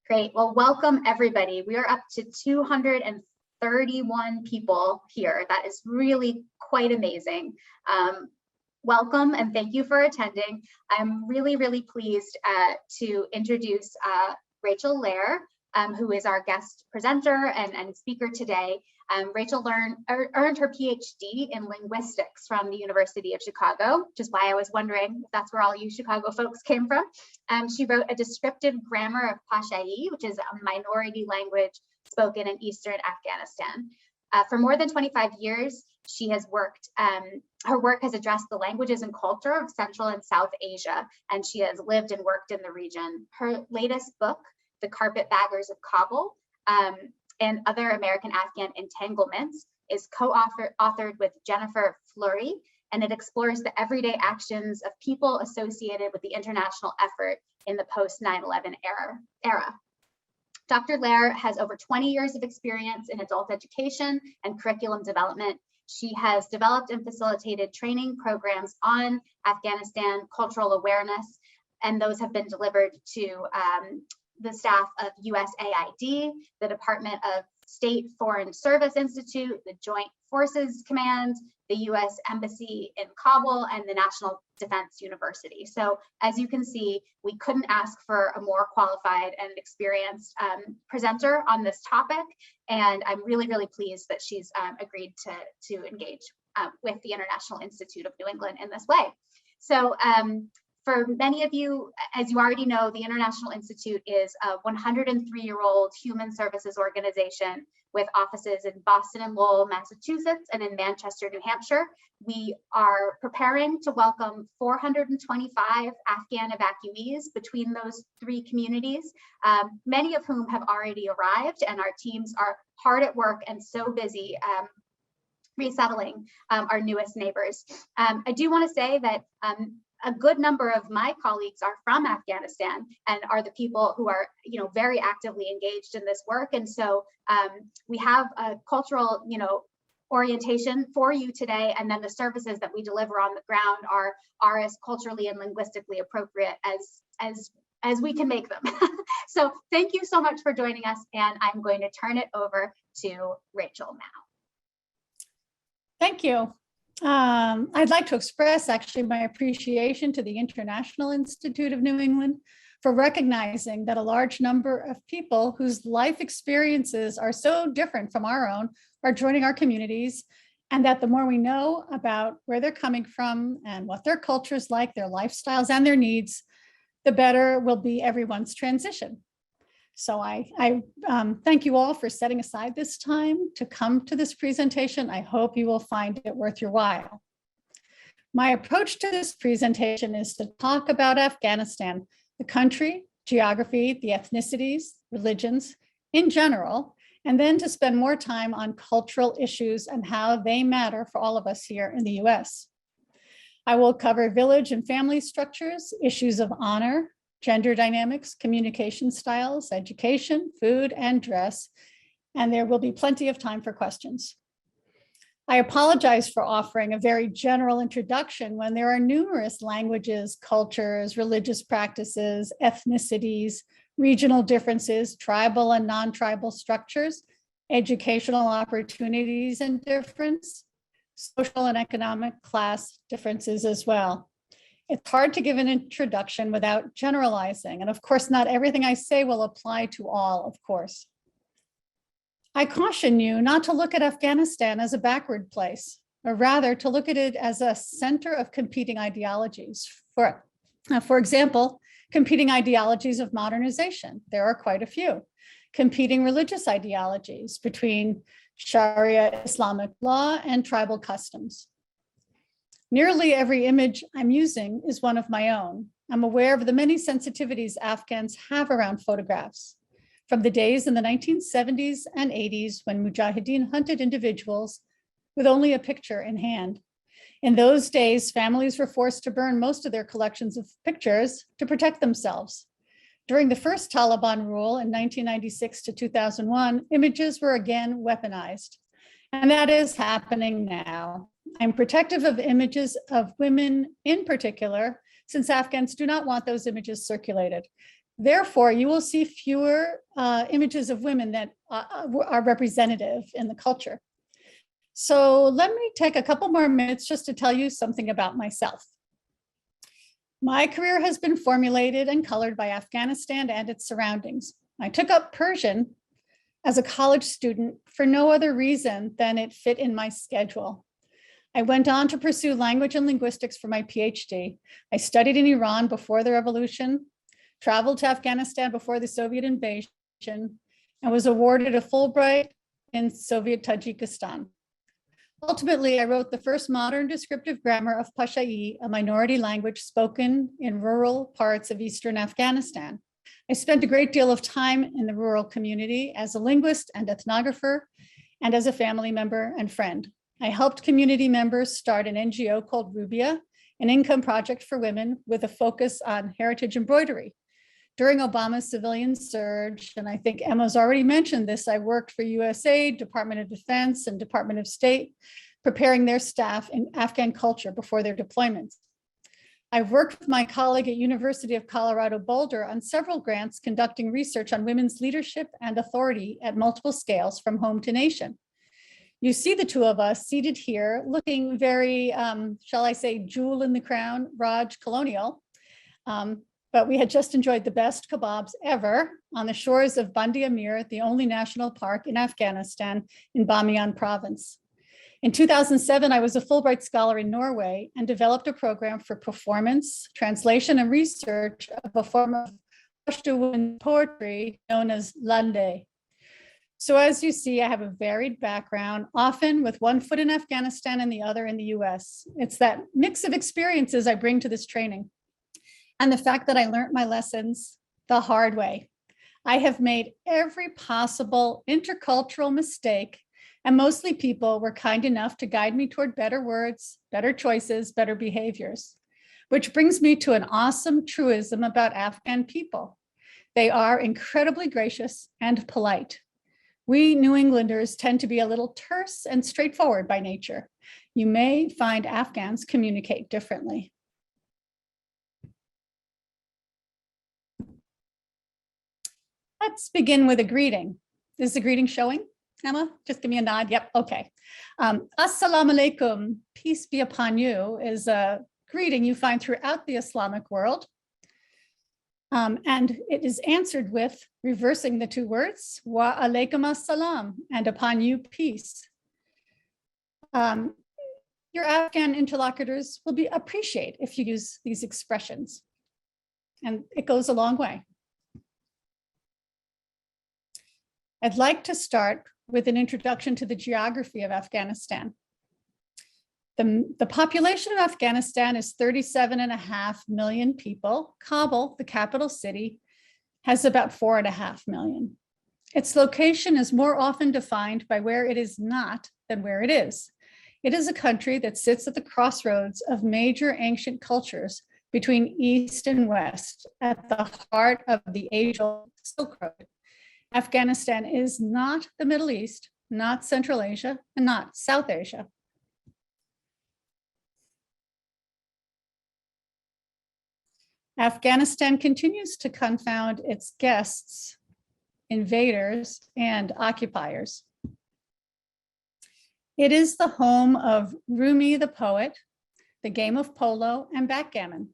Great. Well, welcome everybody. We are up to 231 people here. That is really quite amazing. Welcome and thank you for attending. I'm really pleased to introduce Rachel Lehr, who is our guest presenter and speaker today. Rachel earned her PhD in linguistics from the University of Chicago, which is why I was wondering if that's where all you Chicago folks came from. She wrote a descriptive grammar of Pashai, which is a minority language spoken in Eastern Afghanistan. For more than 25 years, she has worked, her work has addressed the languages and culture of Central and South Asia, and she has lived and worked in the region. Her latest book, The Carpetbaggers of Kabul, and Other American-Afghan Entanglements, is co-authored with Jennifer Fluri, and it explores the everyday actions of people associated with the international effort in the post 9/11 era. Dr. Lehr has over 20 years of experience in adult education and curriculum development. She has developed and facilitated training programs on Afghanistan cultural awareness, and those have been delivered to the staff of USAID, the Department of State Foreign Service Institute, the Joint Forces Command, the US Embassy in Kabul, and the National Defense University. So as you can see, we couldn't ask for a more qualified and experienced presenter on this topic. And I'm really pleased that she's agreed to engage with the International Institute of New England in this way. So for many of you, as you already know, the International Institute is a 103-year-old human services organization with offices in Boston and Lowell, Massachusetts, and in Manchester, New Hampshire. We are preparing to welcome 425 Afghan evacuees between those three communities, many of whom have already arrived, and our teams are hard at work and so busy resettling our newest neighbors. I do want to say that a good number of my colleagues are from Afghanistan and are the people who are, very actively engaged in this work. And so we have a cultural, orientation for you today. And then the services that we deliver on the ground are as culturally and linguistically appropriate as we can make them. So thank you so much for joining us. And I'm going to turn it over to Rachel now. Thank you. I'd like to express actually my appreciation to the International Institute of New England for recognizing that a large number of people whose life experiences are so different from our own are joining our communities, and that the more we know about where they're coming from and what their culture is like, their lifestyles and their needs, the better will be everyone's transition. So I thank you all for setting aside this time to come to this presentation. I hope you will find it worth your while. My approach to this presentation is to talk about Afghanistan, the country, geography, the ethnicities, religions in general, and then to spend more time on cultural issues and how they matter for all of us here in the US. I will cover village and family structures, issues of honor, gender dynamics, communication styles, education, food, and dress, and there will be plenty of time for questions. I apologize for offering a very general introduction when there are numerous languages, cultures, religious practices, ethnicities, regional differences, tribal and non-tribal structures, educational opportunities and difference, social and economic class differences as well. It's hard to give an introduction without generalizing. And of course, not everything I say will apply to all, of course. I caution you not to look at Afghanistan as a backward place, or rather to look at it as a center of competing ideologies. For example, competing ideologies of modernization. There are quite a few. Competing religious ideologies between Sharia Islamic law and tribal customs. Nearly every image I'm using is one of my own. I'm aware of the many sensitivities Afghans have around photographs, from the days in the 1970s and 80s when Mujahideen hunted individuals with only a picture in hand. In those days, families were forced to burn most of their collections of pictures to protect themselves. During the first Taliban rule in 1996 to 2001, images were again weaponized, and that is happening now. I'm protective of images of women in particular, since Afghans do not want those images circulated. Therefore, you will see fewer images of women that are representative in the culture. So let me take a couple more minutes just to tell you something about myself. My career has been formulated and colored by Afghanistan and its surroundings. I took up Persian as a college student for no other reason than it fit in my schedule. I went on to pursue language and linguistics for my PhD. I studied in Iran before the revolution, traveled to Afghanistan before the Soviet invasion, and was awarded a Fulbright in Soviet Tajikistan. Ultimately, I wrote the first modern descriptive grammar of Pashai, a minority language spoken in rural parts of Eastern Afghanistan. I spent a great deal of time in the rural community as a linguist and ethnographer, and as a family member and friend. I helped community members start an NGO called Rubia, an income project for women with a focus on heritage embroidery. During Obama's civilian surge, and I think Emma's already mentioned this, I worked for USAID, Department of Defense, and Department of State, preparing their staff in Afghan culture before their deployments. I've worked with my colleague at University of Colorado Boulder on several grants conducting research on women's leadership and authority at multiple scales from home to nation. You see the two of us seated here looking very, shall I say, jewel in the crown, Raj colonial. But we had just enjoyed the best kebabs ever on the shores of Bandi Amir, the only national park in Afghanistan in Bamiyan province. In 2007, I was a Fulbright scholar in Norway and developed a program for performance, translation, and research of a form of Pashto poetry known as Lande. So as you see, I have a varied background, often with one foot in Afghanistan and the other in the US. It's that mix of experiences I bring to this training. And the fact that I learned my lessons the hard way. I have made every possible intercultural mistake, and mostly people were kind enough to guide me toward better words, better choices, better behaviors. Which brings me to an awesome truism about Afghan people. They are incredibly gracious and polite. We New Englanders tend to be a little terse and straightforward by nature. You may find Afghans communicate differently. Let's begin with a greeting. Is the greeting showing, Emma? Just give me a nod. Yep, okay. Assalamu alaikum, peace be upon you, is a greeting you find throughout the Islamic world. And it is answered with reversing the two words, wa alaikum assalam, and upon you, peace. Your Afghan interlocutors will appreciate if you use these expressions. And it goes a long way. I'd like to start with an introduction to the geography of Afghanistan. The population of Afghanistan is 37.5 million people. Kabul, the capital city, has about 4.5 million. Its location is more often defined by where it is not than where it is. It is a country that sits at the crossroads of major ancient cultures between East and West, at the heart of the age-old Silk Road. Afghanistan is not the Middle East, not Central Asia, and not South Asia. Afghanistan continues to confound its guests, invaders, and occupiers. It is the home of Rumi the poet, the game of polo, and backgammon.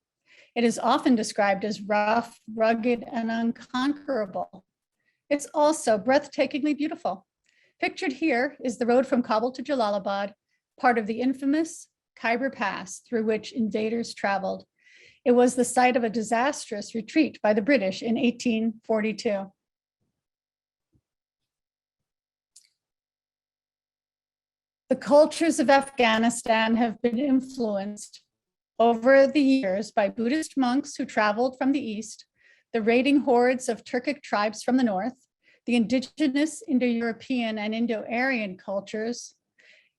It is often described as rough, rugged, and unconquerable. It's also breathtakingly beautiful. Pictured here is the road from Kabul to Jalalabad, part of the infamous Khyber Pass through which invaders traveled. It was the site of a disastrous retreat by the British in 1842. The cultures of Afghanistan have been influenced over the years by Buddhist monks who traveled from the east, the raiding hordes of Turkic tribes from the north, the indigenous Indo-European and Indo-Aryan cultures,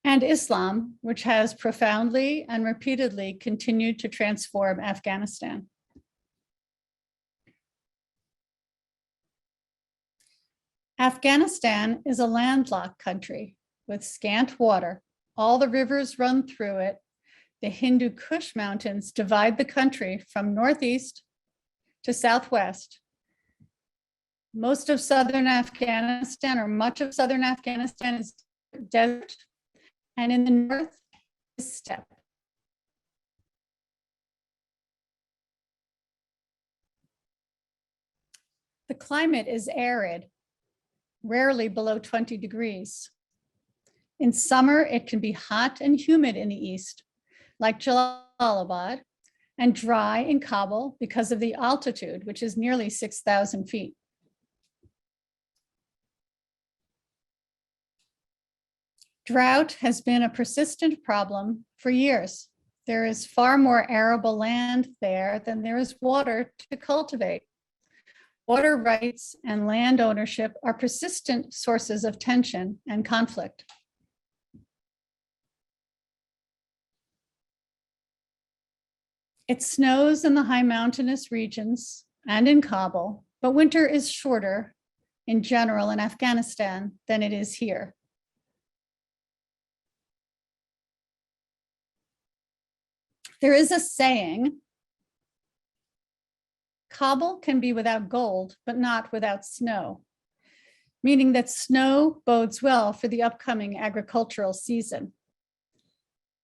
and Islam, which has profoundly and repeatedly continued to transform Afghanistan. Afghanistan is a landlocked country with scant water. All the rivers run through it. The Hindu Kush Mountains divide the country from northeast to southwest, Most of southern Afghanistan, or much of southern Afghanistan, is desert, and in the north is steppe. The climate is arid, rarely below 20 degrees. In summer, it can be hot and humid in the east, like Jalalabad, and dry in Kabul because of the altitude, which is nearly 6,000 feet. Drought has been a persistent problem for years. There is far more arable land there than there is water to cultivate. Water rights and land ownership are persistent sources of tension and conflict. It snows in the high mountainous regions and in Kabul, but winter is shorter in general in Afghanistan than it is here. There is a saying, Kabul can be without gold, but not without snow, meaning that snow bodes well for the upcoming agricultural season.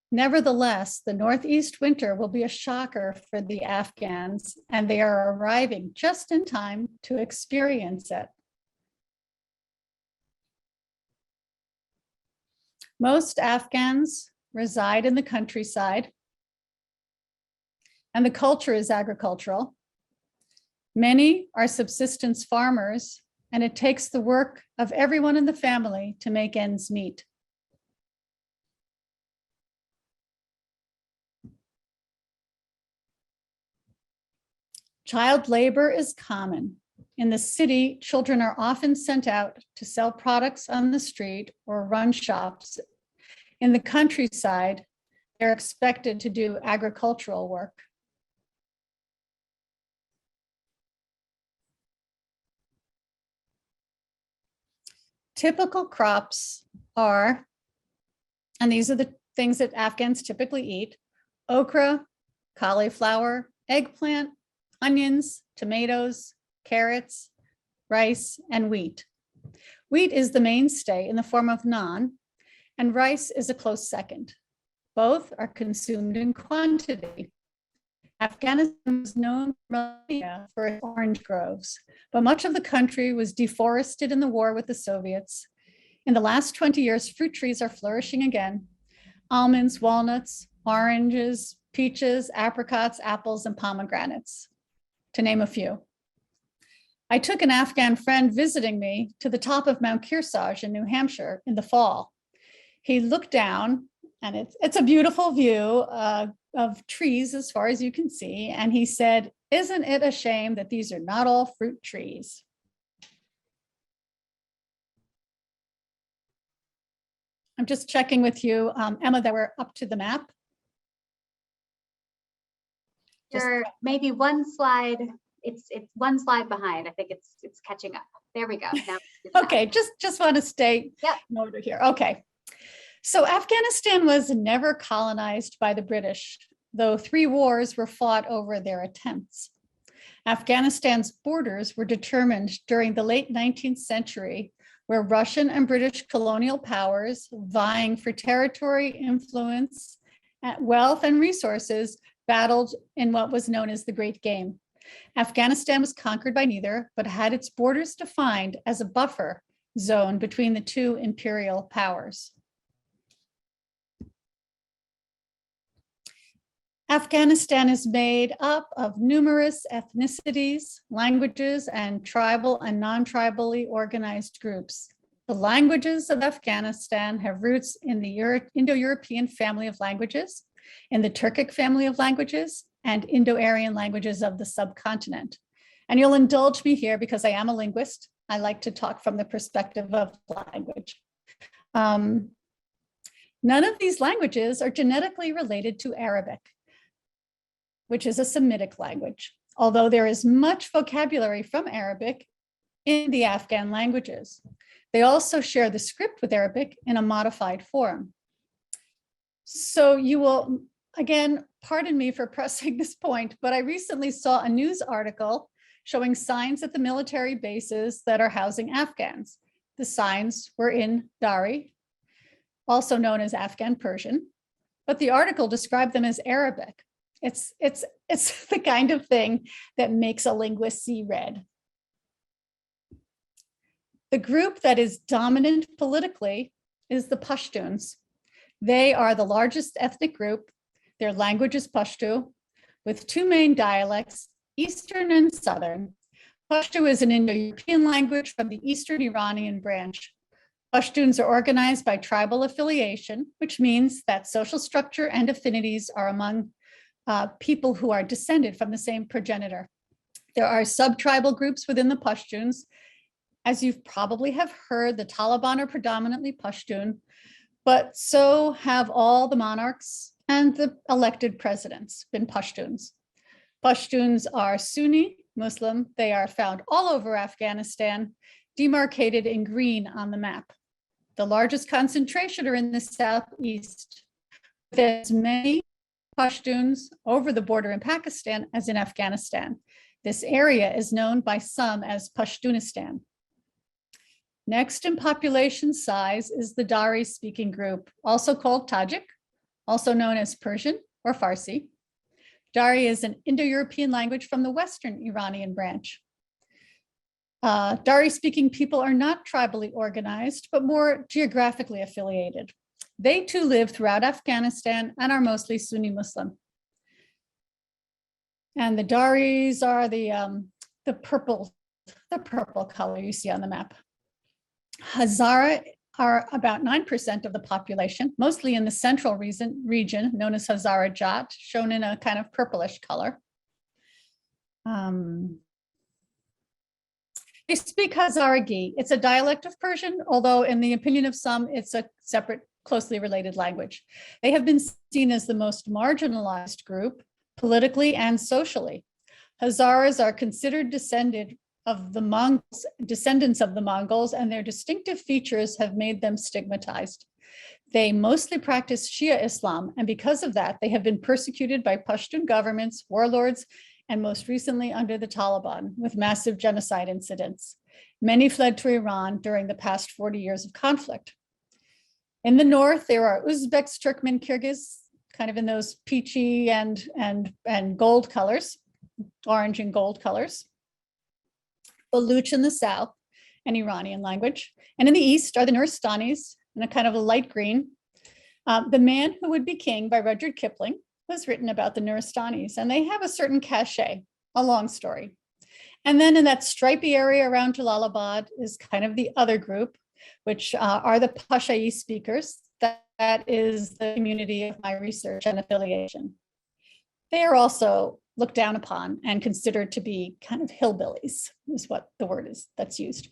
Nevertheless, the Northeast winter will be a shocker for the Afghans, and they are arriving just in time to experience it. Most Afghans reside in the countryside, and the culture is agricultural. Many are subsistence farmers, and it takes the work of everyone in the family to make ends meet. Child labor is common. In the city, children are often sent out to sell products on the street or run shops. In the countryside, they're expected to do agricultural work. Typical crops are, and these are the things that Afghans typically eat: okra, cauliflower, eggplant, onions, tomatoes, carrots, rice, and wheat. Wheat is the mainstay in the form of naan, and rice is a close second. Both are consumed in quantity. Afghanistan was known for its orange groves, but much of the country was deforested in the war with the Soviets. In the last 20 years, fruit trees are flourishing again. Almonds, walnuts, oranges, peaches, apricots, apples, and pomegranates, to name a few. I took an Afghan friend visiting me to the top of Mount Kearsarge in New Hampshire in the fall. He looked down, and it's a beautiful view of trees as far as you can see. And he said, "Isn't it a shame that these are not all fruit trees?" I'm just checking with you, Emma, that we're up to the map. You're maybe one slide. It's one slide behind. I think it's catching up. There we go. Now okay, just want to stay in order here. Okay. So Afghanistan was never colonized by the British, though 3 wars were fought over their attempts. Afghanistan's borders were determined during the late 19th century, where Russian and British colonial powers, vying for territory, influence, wealth, and resources, battled in what was known as the Great Game. Afghanistan was conquered by neither, but had its borders defined as a buffer zone between the 2 imperial powers. Afghanistan is made up of numerous ethnicities, languages, and tribal and non-tribally organized groups. The languages of Afghanistan have roots in the Indo-European family of languages, in the Turkic family of languages, and Indo-Aryan languages of the subcontinent. And you'll indulge me here because I am a linguist. I like to talk from the perspective of language. None of these languages are genetically related to Arabic, which is a Semitic language, although there is much vocabulary from Arabic in the Afghan languages. They also share the script with Arabic in a modified form. So you will, again, pardon me for pressing this point, but I recently saw a news article showing signs at the military bases that are housing Afghans. The signs were in Dari, also known as Afghan Persian, but the article described them as Arabic. It's the kind of thing that makes a linguist see red. The group that is dominant politically is the Pashtuns. They are the largest ethnic group. Their language is Pashto, with two main dialects, Eastern and Southern. Pashto is an Indo-European language from the Eastern Iranian branch. Pashtuns are organized by tribal affiliation, which means that social structure and affinities are among people who are descended from the same progenitor. There are sub-tribal groups within the Pashtuns. As you probably have heard, the Taliban are predominantly Pashtun, but so have all the monarchs and the elected presidents been Pashtuns. Pashtuns are Sunni Muslim. They are found all over Afghanistan, demarcated in green on the map. The largest concentration are in the southeast. There's many Pashtuns over the border in Pakistan as in Afghanistan. This area is known by some as Pashtunistan. Next in population size is the Dari-speaking group, also called Tajik, also known as Persian or Farsi. Dari is an Indo-European language from the Western Iranian branch. Dari-speaking people are not tribally organized, but more geographically affiliated. They too live throughout Afghanistan and are mostly Sunni Muslim. And the Daris are the purple color you see on the map. Hazara are about 9% of the population, mostly in the central region known as Hazara Jat, shown in a kind of purplish color. They speak Hazaragi. It's a dialect of Persian, although in the opinion of some, it's a separate, closely related language. They have been seen as the most marginalized group politically and socially. Hazaras are considered descendants of the Mongols, and their distinctive features have made them stigmatized. They mostly practice Shia Islam, and because of that, they have been persecuted by Pashtun governments, warlords, and most recently under the Taliban, with massive genocide incidents. Many fled to Iran during the past 40 years of conflict. In the north, there are Uzbeks, Turkmen, Kyrgyz, kind of in those peachy and gold colors, orange and gold colors. Baluch in the south, an Iranian language. And in the east are the Nuristanis in a kind of a light green. The Man Who Would Be King by Rudyard Kipling was written about the Nuristanis, and they have a certain cachet, a long story. And then in that stripy area around Jalalabad is kind of the other group, which are the Pashai speakers. That is the community of my research and affiliation. They are also looked down upon and considered to be kind of hillbillies, is what the word is that's used.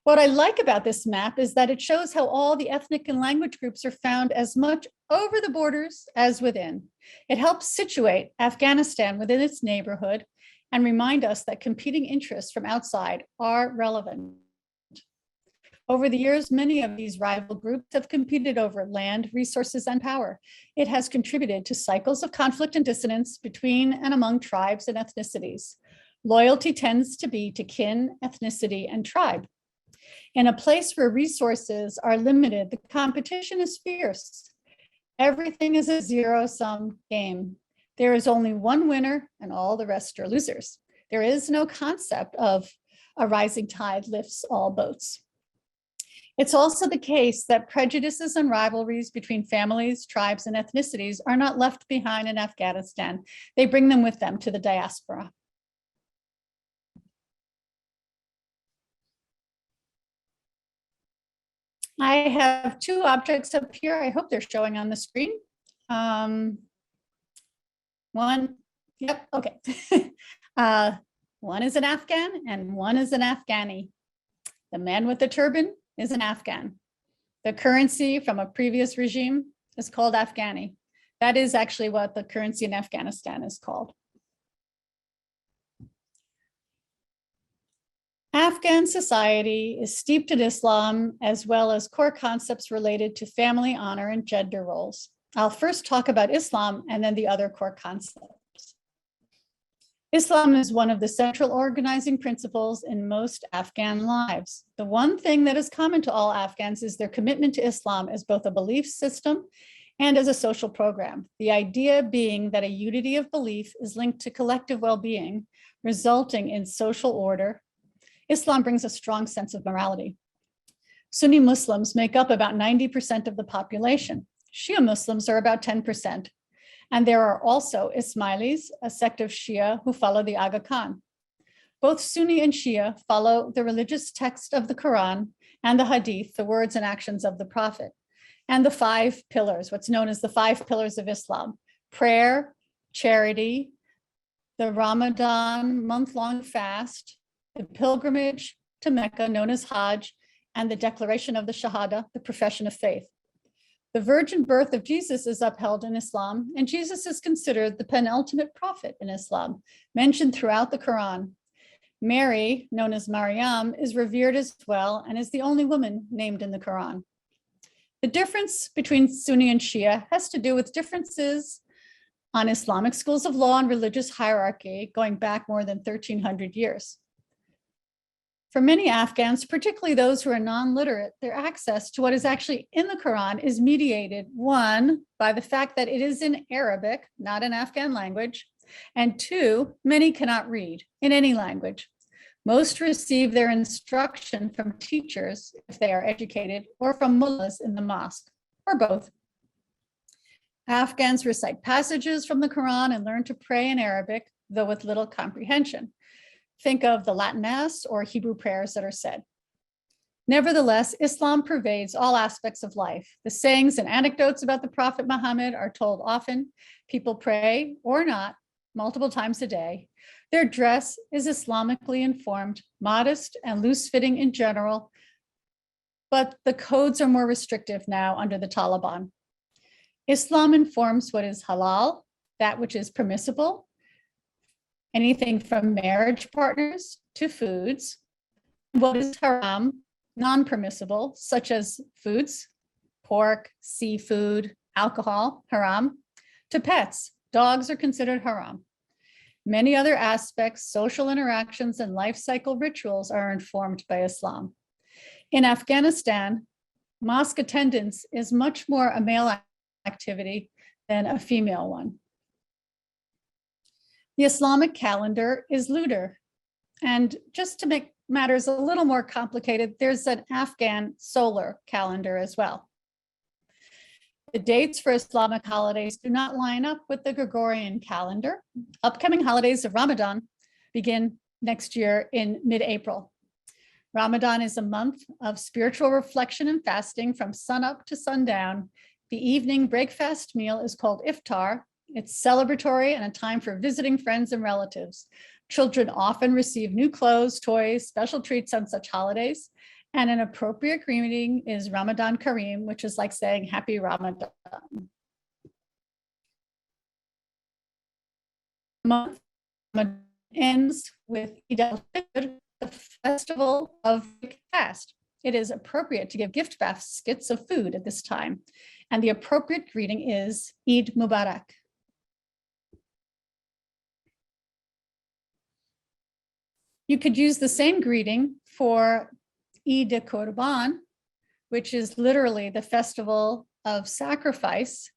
What I like about this map is that it shows how all the ethnic and language groups are found as much over the borders as within. It helps situate Afghanistan within its neighborhood and remind us that competing interests from outside are relevant. Over the years, many of these rival groups have competed over land, resources, and power. It has contributed to cycles of conflict and dissonance between and among tribes and ethnicities. Loyalty tends to be to kin, ethnicity, and tribe. In a place where resources are limited, the competition is fierce. Everything is a zero-sum game. There is only one winner and all the rest are losers. There is no concept of a rising tide lifts all boats. It's also the case that prejudices and rivalries between families, tribes, and ethnicities are not left behind in Afghanistan. They bring them with them to the diaspora. I have two objects up here. I hope they're showing on the screen. One, yep, okay. One is an Afghan and one is an Afghani. The man with the turban is an Afghan. The currency from a previous regime is called Afghani. That is actually what the currency in Afghanistan is called. Afghan society is steeped in Islam, as well as core concepts related to family, honor, and gender roles. I'll first talk about Islam and then the other core concepts. Islam is one of the central organizing principles in most Afghan lives. The one thing that is common to all Afghans is their commitment to Islam as both a belief system and as a social program. The idea being that a unity of belief is linked to collective well-being, resulting in social order. Islam brings a strong sense of morality. Sunni Muslims make up about 90% of the population. Shia Muslims are about 10%. And there are also Ismailis, a sect of Shia who follow the Aga Khan. Both Sunni and Shia follow the religious text of the Quran and the Hadith, the words and actions of the Prophet, and the 5 pillars, what's known as the 5 pillars of Islam: prayer, charity, the Ramadan month-long fast, the pilgrimage to Mecca, known as Hajj, and the declaration of the Shahada, the profession of faith. The virgin birth of Jesus is upheld in Islam, and Jesus is considered the penultimate prophet in Islam, mentioned throughout the Quran. Mary, known as Maryam, is revered as well and is the only woman named in the Quran. The difference between Sunni and Shia has to do with differences on Islamic schools of law and religious hierarchy going back more than 1,300 years. For many Afghans, particularly those who are non-literate, their access to what is actually in the Quran is mediated, 1, by the fact that it is in Arabic, not in Afghan language, and 2, many cannot read in any language. Most receive their instruction from teachers, if they are educated, or from mullahs in the mosque, or both. Afghans recite passages from the Quran and learn to pray in Arabic, though with little comprehension. Think of the Latin Mass or Hebrew prayers that are said. Nevertheless, Islam pervades all aspects of life. The sayings and anecdotes about the Prophet Muhammad are told often. People pray, or not, multiple times a day. Their dress is Islamically informed, modest and loose-fitting in general, but the codes are more restrictive now under the Taliban. Islam informs what is halal, that which is permissible, anything from marriage partners to foods, what is haram, non-permissible, such as foods, pork, seafood, alcohol, haram, to pets, dogs are considered haram. Many other aspects, social interactions, and life cycle rituals are informed by Islam. In Afghanistan, mosque attendance is much more a male activity than a female one. The Islamic calendar is lunar. And just to make matters a little more complicated, there's an Afghan solar calendar as well. The dates for Islamic holidays do not line up with the Gregorian calendar. Upcoming holidays of Ramadan begin next year in mid-April. Ramadan is a month of spiritual reflection and fasting from sunup to sundown. The evening breakfast meal is called iftar. It's celebratory and a time for visiting friends and relatives. Children often receive new clothes, toys, special treats on such holidays. And an appropriate greeting is Ramadan Kareem, which is like saying Happy Ramadan. The month ends with Eid al-Fitr, the festival of fast. It is appropriate to give gift baskets of food at this time. And the appropriate greeting is Eid Mubarak. You could use the same greeting for Eid Qurban, which is literally the festival of sacrifice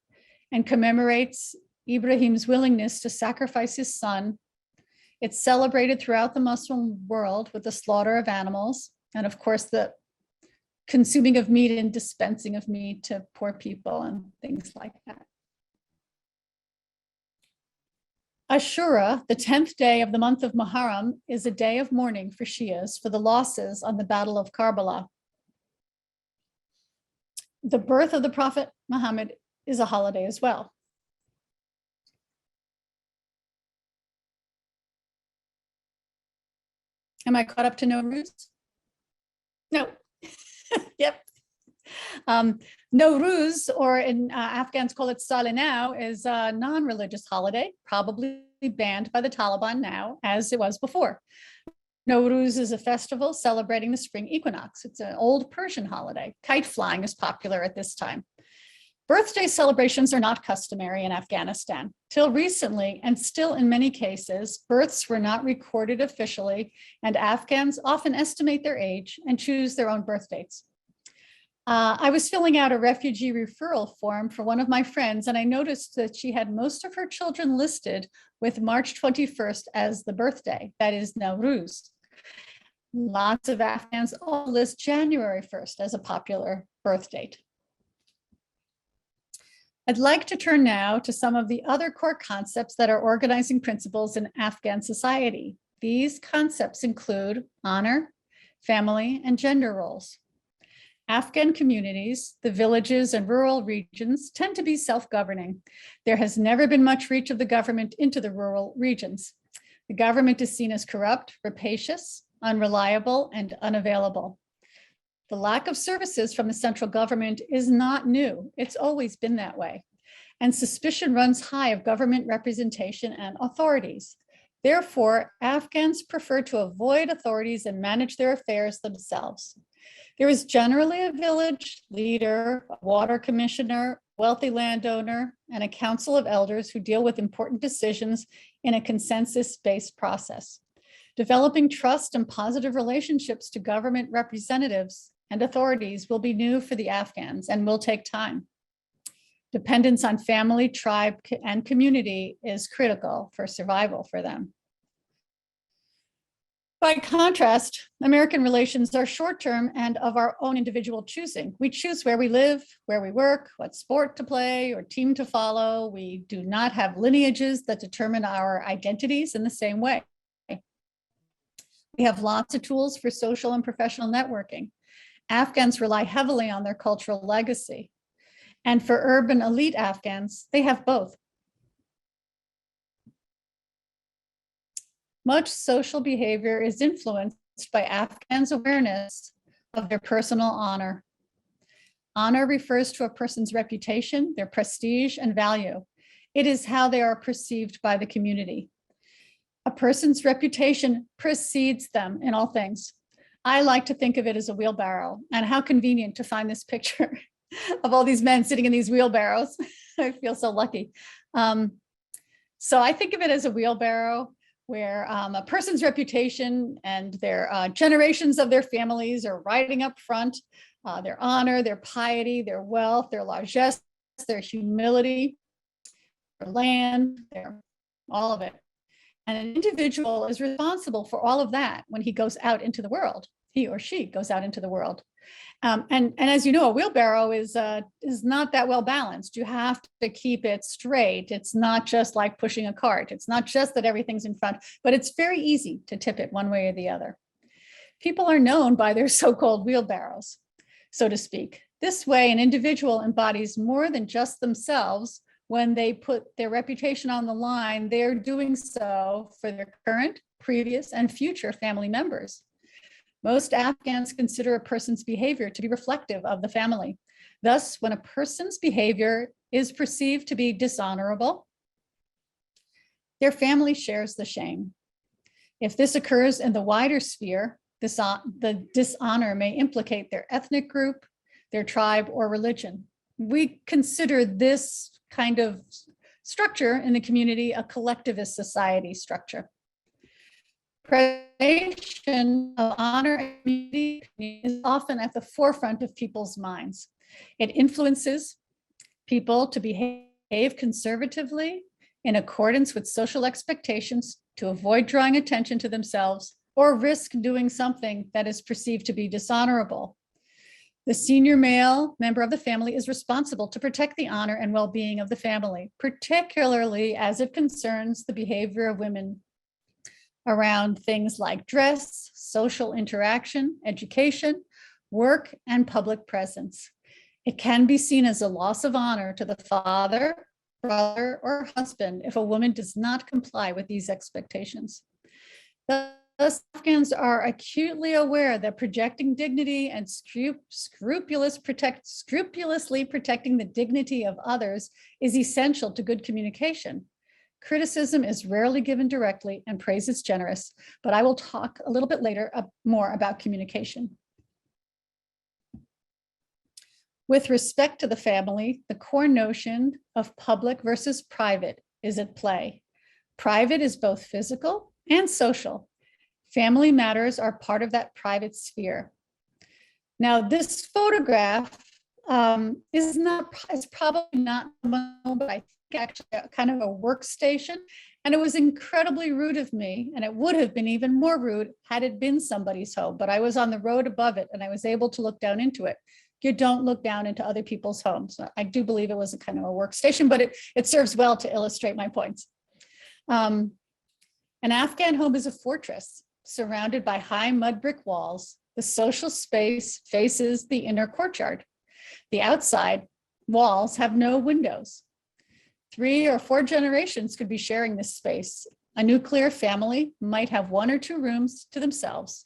and commemorates Ibrahim's willingness to sacrifice his son. It's celebrated throughout the Muslim world with the slaughter of animals and, of course, the consuming of meat and dispensing of meat to poor people and things like that. Ashura, the 10th day of the month of Muharram, is a day of mourning for Shias for the losses on the Battle of Karbala. The birth of the Prophet Muhammad is a holiday as well. Am I caught up to Nowruz? No. Yep. Nowruz, or in Afghans call it Saleh now, is a non-religious holiday, probably banned by the Taliban now, as it was before. Nowruz is a festival celebrating the spring equinox. It's an old Persian holiday. Kite flying is popular at this time. Birthday celebrations are not customary in Afghanistan. Till recently, and still in many cases, births were not recorded officially, and Afghans often estimate their age and choose their own birth dates. I was filling out a refugee referral form for one of my friends, and I noticed that she had most of her children listed with March 21st as the birthday, that is Nowruz. Lots of Afghans all list January 1st as a popular birth date. I'd like to turn now to some of the other core concepts that are organizing principles in Afghan society. These concepts include honor, family, and gender roles. Afghan communities, the villages and rural regions, tend to be self-governing. There has never been much reach of the government into the rural regions. The government is seen as corrupt, rapacious, unreliable, and unavailable. The lack of services from the central government is not new. It's always been that way. And suspicion runs high of government representation and authorities. Therefore, Afghans prefer to avoid authorities and manage their affairs themselves. There is generally a village leader, a water commissioner, wealthy landowner, and a council of elders who deal with important decisions in a consensus-based process. Developing trust and positive relationships to government representatives and authorities will be new for the Afghans and will take time. Dependence on family, tribe, and community is critical for survival for them. By contrast, American relations are short-term and of our own individual choosing. We choose where we live, where we work, what sport to play or team to follow. We do not have lineages that determine our identities in the same way. We have lots of tools for social and professional networking. Afghans rely heavily on their cultural legacy. And for urban elite Afghans, they have both. Much social behavior is influenced by Afghans' awareness of their personal honor. Honor refers to a person's reputation, their prestige, and value. It is how they are perceived by the community. A person's reputation precedes them in all things. I like to think of it as a wheelbarrow, and how convenient to find this picture of all these men sitting in these wheelbarrows. I feel so lucky. So I think of it as a wheelbarrow where a person's reputation and their generations of their families are riding up front, their honor, their piety, their wealth, their largesse, their humility, their land, all of it. And an individual is responsible for all of that when he goes out into the world. He or she goes out into the world. And as you know, a wheelbarrow is not that well balanced. You have to keep it straight. It's not just like pushing a cart. It's not just that everything's in front, but it's very easy to tip it one way or the other. People are known by their so-called wheelbarrows, so to speak. This way, an individual embodies more than just themselves. When they put their reputation on the line, they're doing so for their current, previous, and future family members. Most Afghans consider a person's behavior to be reflective of the family. Thus, when a person's behavior is perceived to be dishonorable, their family shares the shame. If this occurs in the wider sphere, the dishonor may implicate their ethnic group, their tribe, or religion. We consider this kind of structure in the community a collectivist society structure. Preservation of honor and community is often at the forefront of people's minds. It influences people to behave conservatively in accordance with social expectations to avoid drawing attention to themselves or risk doing something that is perceived to be dishonorable. The senior male member of the family is responsible to protect the honor and well-being of the family, particularly as it concerns the behavior of women around things like dress, social interaction, education, work, and public presence. It can be seen as a loss of honor to the father, brother, or husband if a woman does not comply with these expectations. Thus, Afghans are acutely aware that projecting dignity and scrupulously protecting the dignity of others is essential to good communication. Criticism is rarely given directly and praise is generous, but I will talk a little bit later more about communication. With respect to the family, the core notion of public versus private is at play. Private is both physical and social. Family matters are part of that private sphere. Now, this photograph is probably not, but I think actually kind of a workstation. And it was incredibly rude of me, and it would have been even more rude had it been somebody's home, but I was on the road above it and I was able to look down into it. You don't look down into other people's homes. I do believe it was a kind of a workstation, but it serves well to illustrate my points. An Afghan home is a fortress surrounded by high mud brick walls. The social space faces the inner courtyard. The outside walls have no windows. 3 or 4 generations could be sharing this space. A nuclear family might have 1 or 2 rooms to themselves.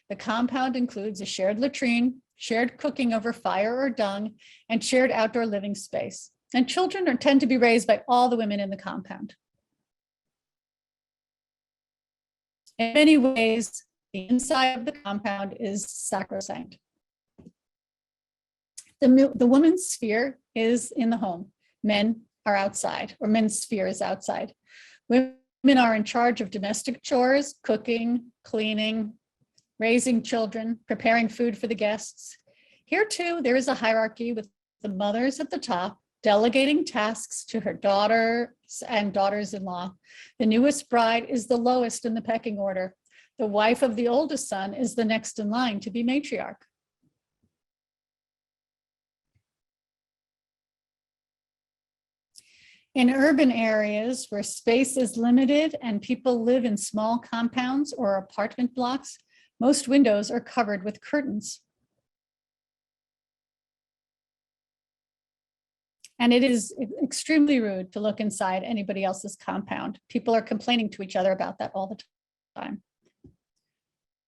The compound includes a shared latrine, shared cooking over fire or dung, and shared outdoor living space. And children tend to be raised by all the women in the compound. In many ways, the inside of the compound is sacrosanct. The woman's sphere is in the home. Men are outside, or men's sphere is outside. Women are in charge of domestic chores, cooking, cleaning, raising children, preparing food for the guests. Here too, there is a hierarchy with the mothers at the top, delegating tasks to her daughters and daughters-in-law. The newest bride is the lowest in the pecking order. The wife of the oldest son is the next in line to be matriarch. In urban areas where space is limited and people live in small compounds or apartment blocks, most windows are covered with curtains. And it is extremely rude to look inside anybody else's compound. People are complaining to each other about that all the time.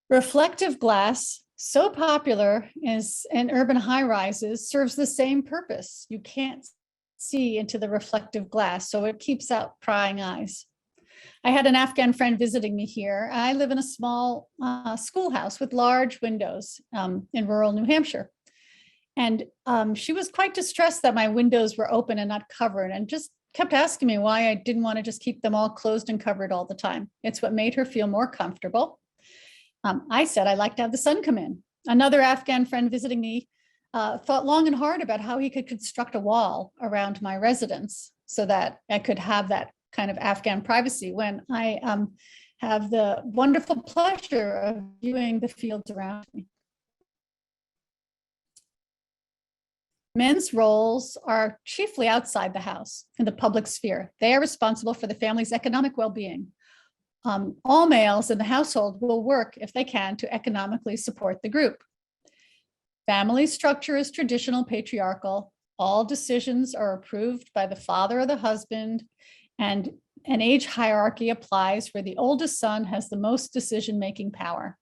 Reflective glass, so popular in urban high-rises, serves the same purpose. You can't see into the reflective glass, so it keeps out prying eyes. I had an Afghan friend visiting me here. I live in a small schoolhouse with large windows in rural New Hampshire. And she was quite distressed that my windows were open and not covered, and just kept asking me why I didn't want to just keep them all closed and covered all the time. It's what made her feel more comfortable. I said I like to have the sun come in. Another Afghan friend visiting me thought long and hard about how he could construct a wall around my residence so that I could have that kind of Afghan privacy when I have the wonderful pleasure of viewing the fields around me. Men's roles are chiefly outside the house in the public sphere. They are responsible for the family's economic well-being. All males in the household will work if they can to economically support the group. Family structure is traditional patriarchal. All decisions are approved by the father or the husband, and an age hierarchy applies where the oldest son has the most decision-making power.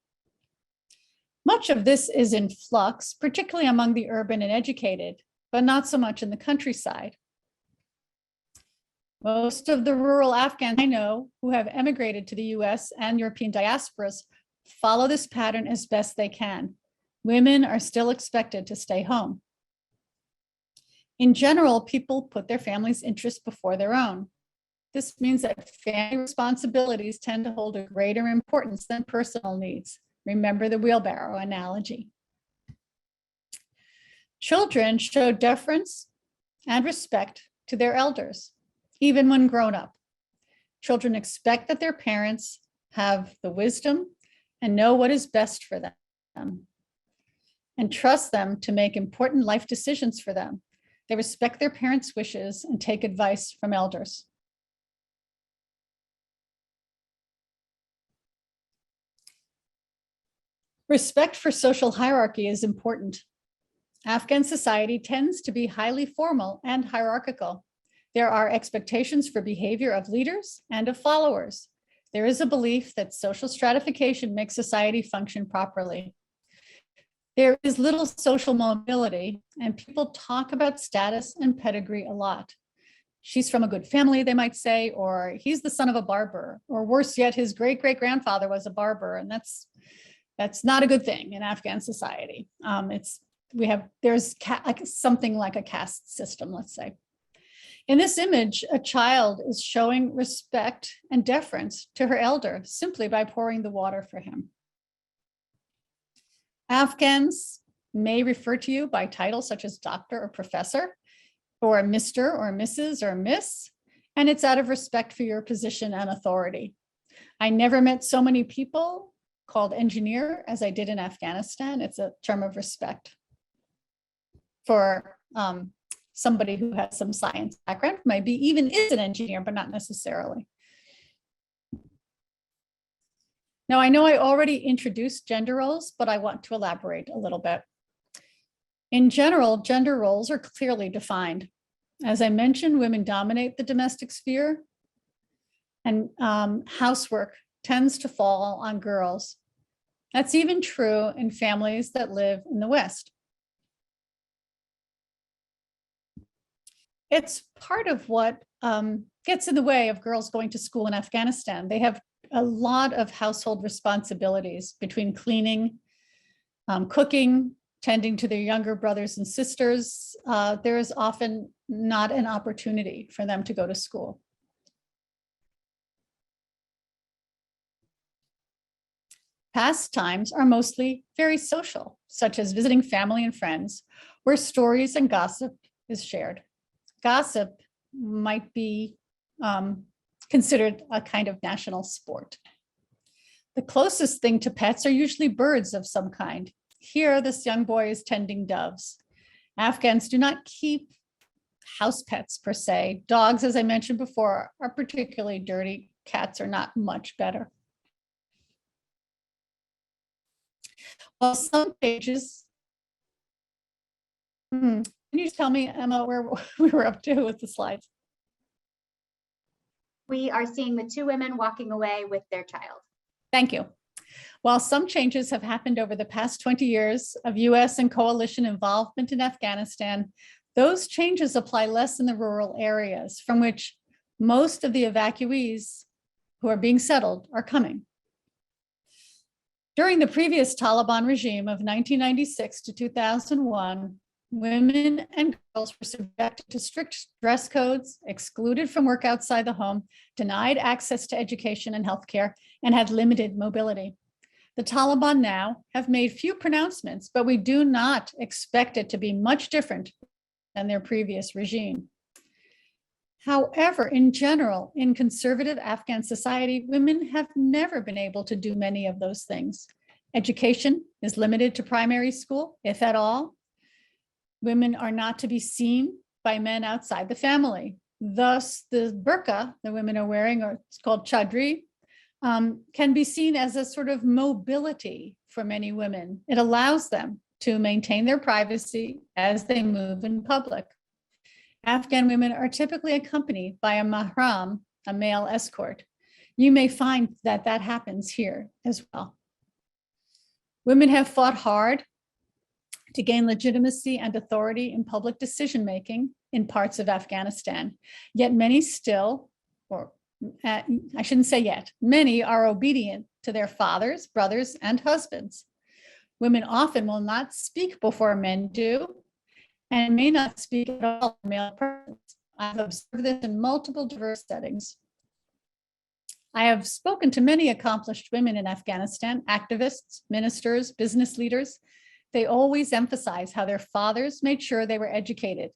Much of this is in flux, particularly among the urban and educated, but not so much in the countryside. Most of the rural Afghans I know who have emigrated to the US and European diasporas follow this pattern as best they can. Women are still expected to stay home. In general, people put their family's interests before their own. This means that family responsibilities tend to hold a greater importance than personal needs. Remember the wheelbarrow analogy. Children show deference and respect to their elders, even when grown up. Children expect that their parents have the wisdom and know what is best for them, and trust them to make important life decisions for them. They respect their parents' wishes and take advice from elders. Respect for social hierarchy is important. Afghan society tends to be highly formal and hierarchical. There are expectations for behavior of leaders and of followers. There is a belief that social stratification makes society function properly. There is little social mobility, and people talk about status and pedigree a lot. She's from a good family, they might say, or he's the son of a barber, or worse yet, his great-great-grandfather was a barber, and that's not a good thing in Afghan society. It's there's like something like a caste system, let's say. In this image, a child is showing respect and deference to her elder simply by pouring the water for him. Afghans may refer to you by titles such as doctor or professor, or Mr. or Mrs. or Miss, and it's out of respect for your position and authority. I never met so many people called engineer as I did in Afghanistan. It's a term of respect for somebody who has some science background, maybe even is an engineer, but not necessarily. Now, I know I already introduced gender roles, but I want to elaborate a little bit. In general, gender roles are clearly defined. As I mentioned, women dominate the domestic sphere, and housework tends to fall on girls. That's even true in families that live in the West. It's part of what gets in the way of girls going to school in Afghanistan. They have a lot of household responsibilities between cleaning, cooking, tending to their younger brothers and sisters. There is often not an opportunity for them to go to school. Pastimes are mostly very social, such as visiting family and friends, where stories and gossip is shared. Gossip might be considered a kind of national sport. The closest thing to pets are usually birds of some kind. Here, this young boy is tending doves. Afghans do not keep house pets per se. Dogs, as I mentioned before, are particularly dirty. Cats are not much better. Well, some pages, can you just tell me, Emma, where we were up to with the slides? We are seeing the two women walking away with their child. Thank you. While some changes have happened over the past 20 years of US and coalition involvement in Afghanistan, those changes apply less in the rural areas from which most of the evacuees who are being settled are coming. During the previous Taliban regime of 1996 to 2001, women and girls were subjected to strict dress codes, excluded from work outside the home, denied access to education and healthcare, and had limited mobility. The Taliban now have made few pronouncements, but we do not expect it to be much different than their previous regime. However, in general, in conservative Afghan society, women have never been able to do many of those things. Education is limited to primary school, if at all. Women are not to be seen by men outside the family. Thus, the burqa the women are wearing, or it's called chadri, can be seen as a sort of mobility for many women. It allows them to maintain their privacy as they move in public. Afghan women are typically accompanied by a mahram, a male escort. You may find that that happens here as well. Women have fought hard to gain legitimacy and authority in public decision-making in parts of Afghanistan, yet many still, or I shouldn't say yet, many are obedient to their fathers, brothers, and husbands. Women often will not speak before men do, and may not speak at all in male presence. I've observed this in multiple diverse settings. I have spoken to many accomplished women in Afghanistan, activists, ministers, business leaders. They always emphasize how their fathers made sure they were educated,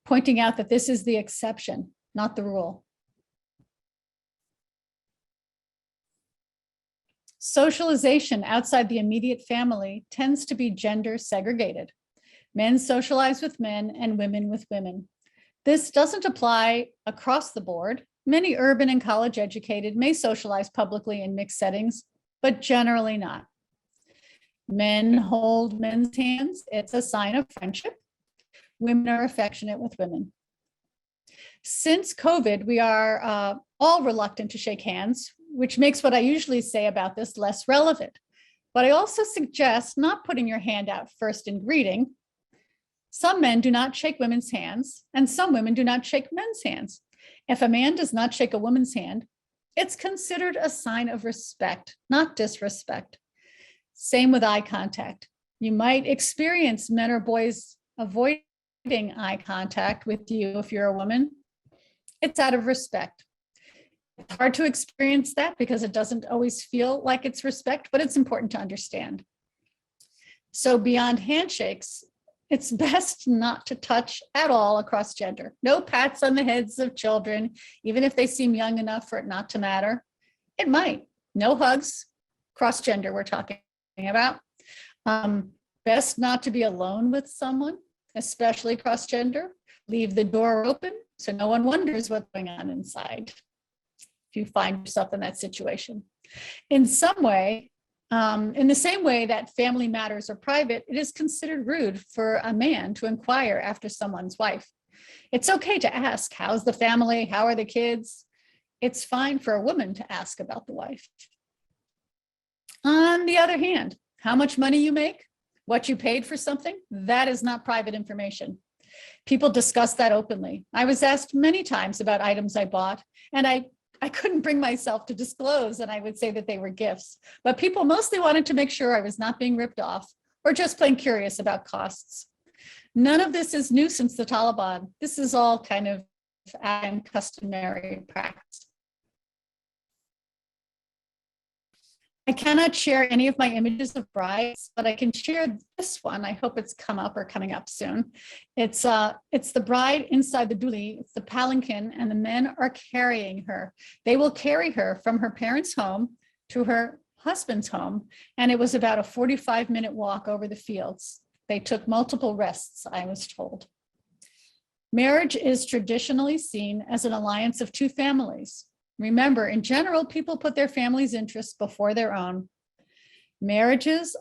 pointing out that this is the exception, not the rule. Socialization outside the immediate family tends to be gender segregated. Men socialize with men and women with women. This doesn't apply across the board. Many urban and college educated may socialize publicly in mixed settings, but generally not. Men hold men's hands. It's a sign of friendship. Women are affectionate with women. Since COVID, we are all reluctant to shake hands, which makes what I usually say about this less relevant. But I also suggest not putting your hand out first in greeting. Some men do not shake women's hands, and some women do not shake men's hands. If a man does not shake a woman's hand, it's considered a sign of respect, not disrespect. Same with eye contact. You might experience men or boys avoiding eye contact with you if you're a woman. It's out of respect. It's hard to experience that because it doesn't always feel like it's respect, but it's important to understand. So beyond handshakes, it's best not to touch at all across gender. No pats on the heads of children, even if they seem young enough for it not to matter. It might. No hugs, cross gender we're talking about. Best not to be alone with someone, especially cross gender. Leave the door open so no one wonders what's going on inside if you find yourself in that situation. In some way, in the same way that family matters are private, it is considered rude for a man to inquire after someone's wife. It's okay to ask, how's the family? How are the kids? It's fine for a woman to ask about the wife. On the other hand, how much money you make, what you paid for something, that is not private information. People discuss that openly. I was asked many times about items I bought, and I couldn't bring myself to disclose, and I would say that they were gifts. But people mostly wanted to make sure I was not being ripped off or just plain curious about costs. None of this is new since the Taliban. This is all kind of Afghan customary practice. I cannot share any of my images of brides, but I can share this one. I hope it's come up or coming up soon. It's the bride inside the duli, it's the palanquin, and the men are carrying her. They will carry her from her parents' home to her husband's home, and it was about a 45-minute walk over the fields. They took multiple rests, I was told. Marriage is traditionally seen as an alliance of two families. Remember, in general, people put their family's interests before their own. Marriages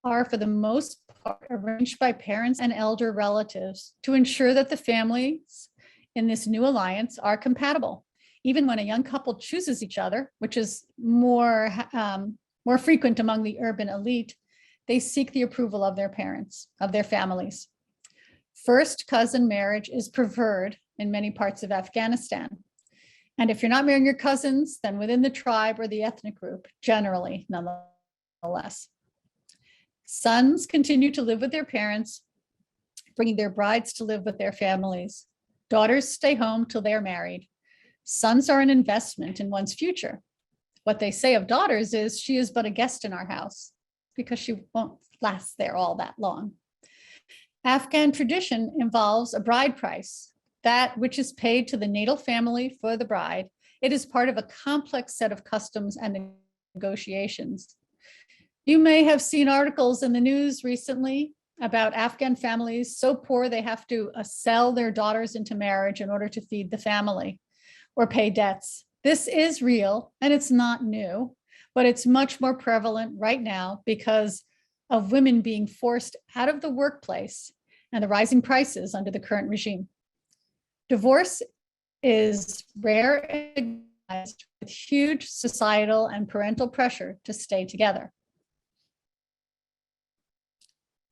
are, for the most part, arranged by parents and elder relatives to ensure that the families in this new alliance are compatible. Even when a young couple chooses each other, which is more frequent among the urban elite, they seek the approval of their parents, of their families. First cousin marriage is preferred in many parts of Afghanistan. And if you're not marrying your cousins, then within the tribe or the ethnic group, generally, nonetheless. Sons continue to live with their parents, bringing their brides to live with their families. Daughters stay home till they're married. Sons are an investment in one's future. What they say of daughters is, she is but a guest in our house, because she won't last there all that long. Afghan tradition involves a bride price, that which is paid to the natal family for the bride. It is part of a complex set of customs and negotiations. You may have seen articles in the news recently about Afghan families so poor they have to sell their daughters into marriage in order to feed the family or pay debts. This is real and it's not new, but it's much more prevalent right now because of women being forced out of the workplace and the rising prices under the current regime. Divorce is rare and with huge societal and parental pressure to stay together.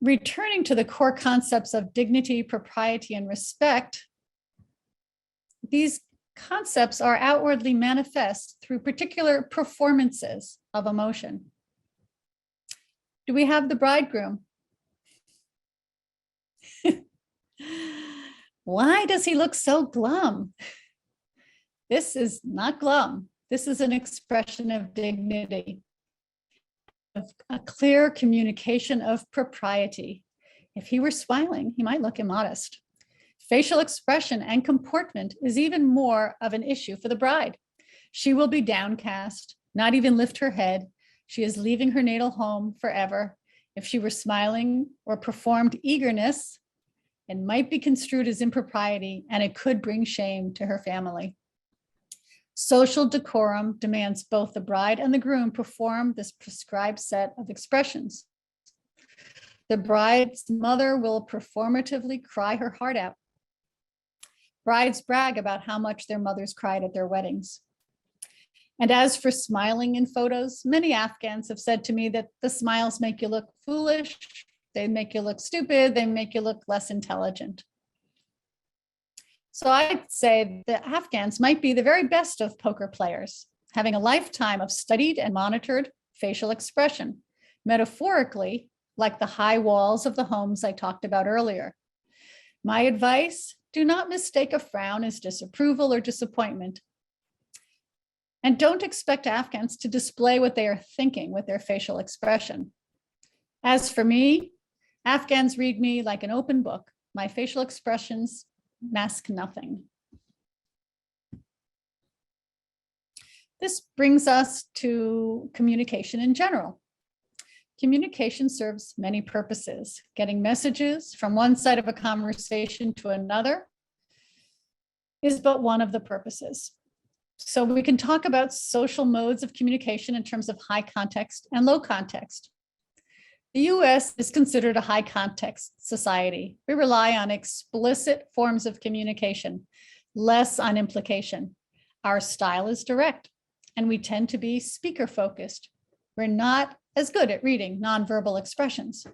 Returning to the core concepts of dignity, propriety, and respect, these concepts are outwardly manifest through particular performances of emotion. Do we have the bridegroom? Why does he look so glum? This is not glum. This is an expression of dignity, of a clear communication of propriety. If he were smiling, he might look immodest. Facial expression and comportment is even more of an issue for the bride. She will be downcast, not even lift her head. She is leaving her natal home forever. If she were smiling or performed eagerness, it might be construed as impropriety, and it could bring shame to her family. Social decorum demands both the bride and the groom perform this prescribed set of expressions. The bride's mother will performatively cry her heart out. Brides brag about how much their mothers cried at their weddings. And as for smiling in photos, many Afghans have said to me that the smiles make you look foolish, they make you look stupid, they make you look less intelligent. So I'd say the Afghans might be the very best of poker players, having a lifetime of studied and monitored facial expression. Metaphorically, like the high walls of the homes I talked about earlier. My advice, do not mistake a frown as disapproval or disappointment. And don't expect Afghans to display what they are thinking with their facial expression. As for me, Afghans read me like an open book. My facial expressions mask nothing. This brings us to communication in general. Communication serves many purposes. Getting messages from one side of a conversation to another is but one of the purposes. So we can talk about social modes of communication in terms of high context and low context. The US is considered a high context society. We rely on explicit forms of communication, less on implication. Our style is direct, and we tend to be speaker focused. We're not as good at reading nonverbal expressions.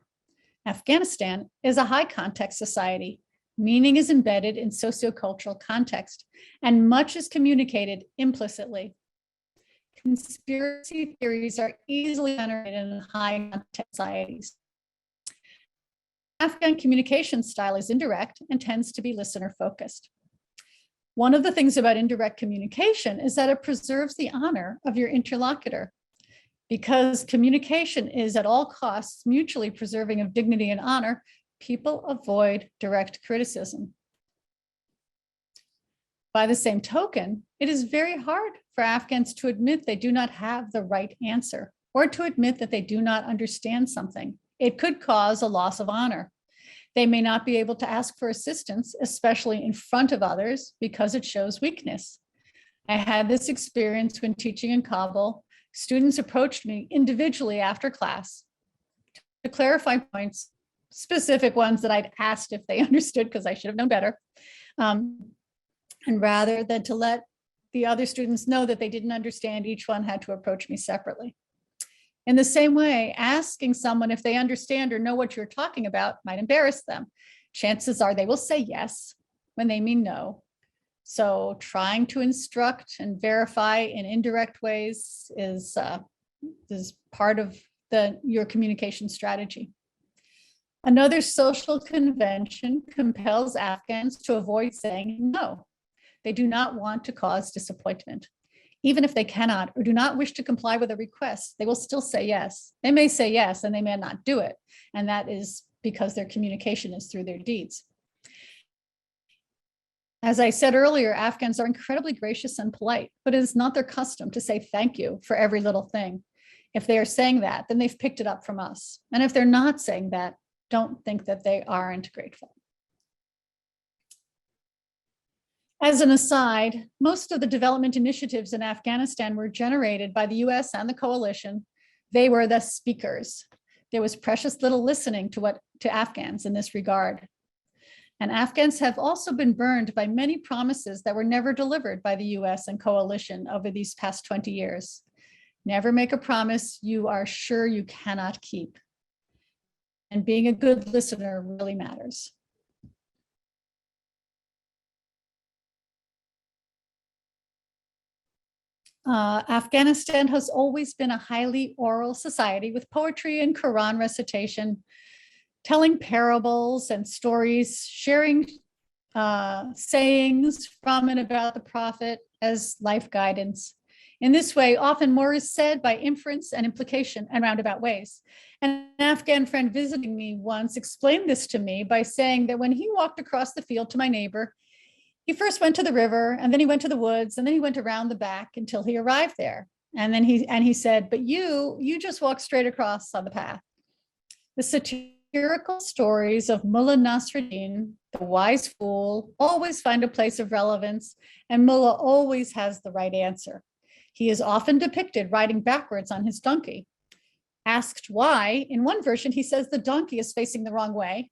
Afghanistan is a high context society. Meaning is embedded in sociocultural context, and much is communicated implicitly. Conspiracy theories are easily generated in high context societies. Afghan communication style is indirect and tends to be listener focused. One of the things about indirect communication is that it preserves the honor of your interlocutor. Because communication is at all costs mutually preserving of dignity and honor, people avoid direct criticism. By the same token, it is very hard for Afghans to admit they do not have the right answer or to admit that they do not understand something. It could cause a loss of honor. They may not be able to ask for assistance, especially in front of others, because it shows weakness. I had this experience when teaching in Kabul. Students approached me individually after class to clarify points, specific ones that I'd asked if they understood because I should have known better. And rather than to let the other students know that they didn't understand, each one had to approach me separately. In the same way, asking someone if they understand or know what you're talking about might embarrass them. Chances are they will say yes when they mean no. So trying to instruct and verify in indirect ways is part of your communication strategy. Another social convention compels Afghans to avoid saying no. They do not want to cause disappointment. Even if they cannot or do not wish to comply with a request, they will still say yes. They may say yes and they may not do it. And that is because their communication is through their deeds. As I said earlier, Afghans are incredibly gracious and polite, but it is not their custom to say thank you for every little thing. If they are saying that, then they've picked it up from us. And if they're not saying that, don't think that they aren't grateful. As an aside, most of the development initiatives in Afghanistan were generated by the US and the coalition. They were the speakers. There was precious little listening to Afghans in this regard. And Afghans have also been burned by many promises that were never delivered by the US and coalition over these past 20 years. Never make a promise you are sure you cannot keep. And being a good listener really matters. Afghanistan has always been a highly oral society with poetry and Quran recitation, telling parables and stories, sharing sayings from and about the Prophet as life guidance. In this way, often more is said by inference and implication and roundabout ways. An Afghan friend visiting me once explained this to me by saying that when he walked across the field to my neighbor, he first went to the river, and then he went to the woods, and then he went around the back until he arrived there. And then he said, but you just walk straight across on the path. The satirical stories of Mullah Nasruddin, the wise fool, always find a place of relevance, and Mullah always has the right answer. He is often depicted riding backwards on his donkey. Asked why, in one version, he says the donkey is facing the wrong way,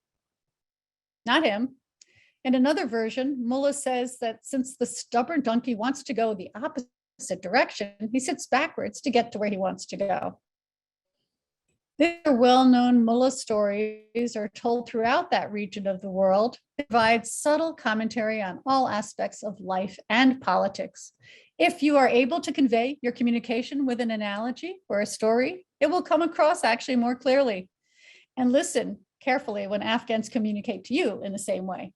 not him. In another version, Mullah says that since the stubborn donkey wants to go the opposite direction, he sits backwards to get to where he wants to go. These well-known Mullah stories are told throughout that region of the world, provide subtle commentary on all aspects of life and politics. If you are able to convey your communication with an analogy or a story, it will come across actually more clearly. and listen carefully when Afghans communicate to you in the same way.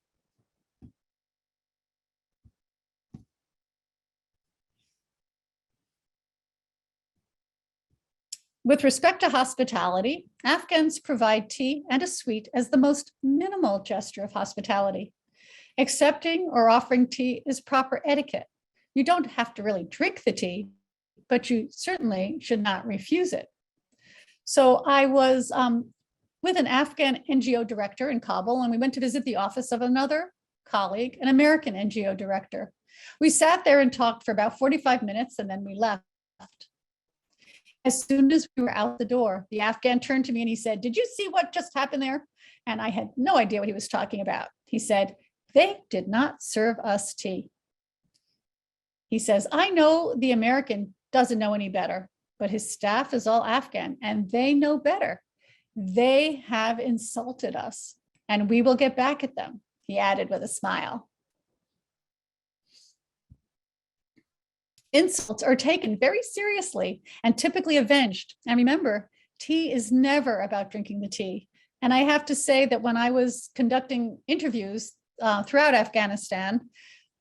With respect to hospitality, Afghans provide tea and a sweet as the most minimal gesture of hospitality. Accepting or offering tea is proper etiquette. You don't have to really drink the tea, but you certainly should not refuse it. So I was with an Afghan NGO director in Kabul, and we went to visit the office of another colleague, an American NGO director. We sat there and talked for about 45 minutes, and then we left. As soon as we were out the door, the Afghan turned to me and he said, "Did you see what just happened there?" And I had no idea what he was talking about. He said, "They did not serve us tea." He says, "I know the American doesn't know any better, but his staff is all Afghan and they know better. They have insulted us and we will get back at them," he added with a smile. Insults are taken very seriously and typically avenged. And remember, tea is never about drinking the tea. And I have to say that when I was conducting interviews throughout Afghanistan,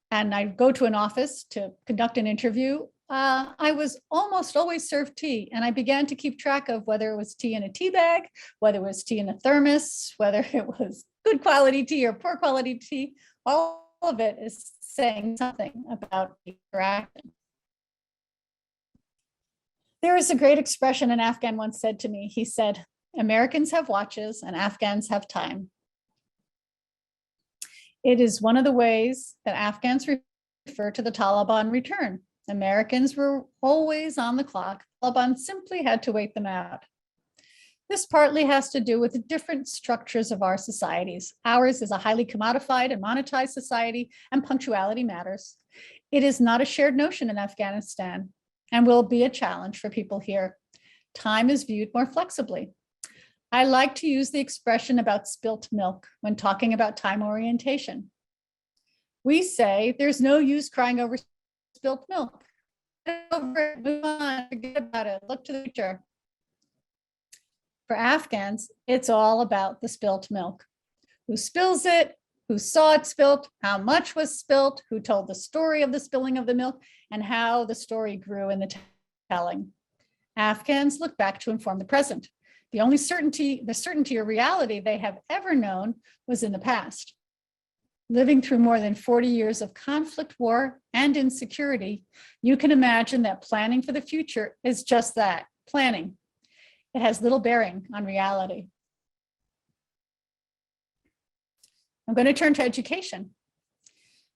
and I'd go to an office to conduct an interview, I was almost always served tea. And I began to keep track of whether it was tea in a tea bag, whether it was tea in a thermos, whether it was good quality tea or poor quality tea. All of it is saying something about the interaction. There is a great expression an Afghan once said to me. He said, "Americans have watches and Afghans have time." It is one of the ways that Afghans refer to the Taliban return. Americans were always on the clock. Taliban simply had to wait them out. This partly has to do with the different structures of our societies. Ours is a highly commodified and monetized society, and punctuality matters. It is not a shared notion in Afghanistan and will be a challenge for people here. Time is viewed more flexibly. I like to use the expression about spilt milk when talking about time orientation. We say there's no use crying over spilt milk. Get over it, move on, forget about it, look to the future. For Afghans, it's all about the spilt milk. Who spills it, who saw it spilt, how much was spilt, who told the story of the spilling of the milk, and how the story grew in the telling. Afghans look back to inform the present. The only certainty or reality they have ever known was in the past. Living through more than 40 years of conflict, war, and insecurity, you can imagine that planning for the future is just that, planning. It has little bearing on reality. I'm going to turn to education.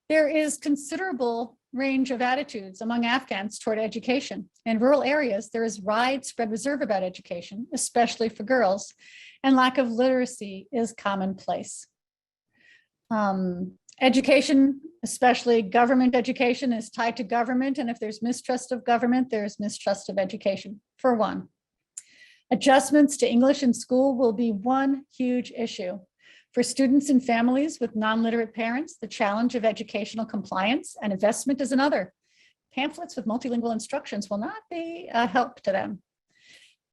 There is considerable range of attitudes among Afghans toward education. In rural areas, there is widespread reserve about education, especially for girls, and lack of literacy is commonplace. Education, especially government education, is tied to government, and if there's mistrust of government, there's mistrust of education, for one. Adjustments to English in school will be one huge issue. For students and families with non-literate parents, the challenge of educational compliance and investment is another. Pamphlets with multilingual instructions will not be a help to them.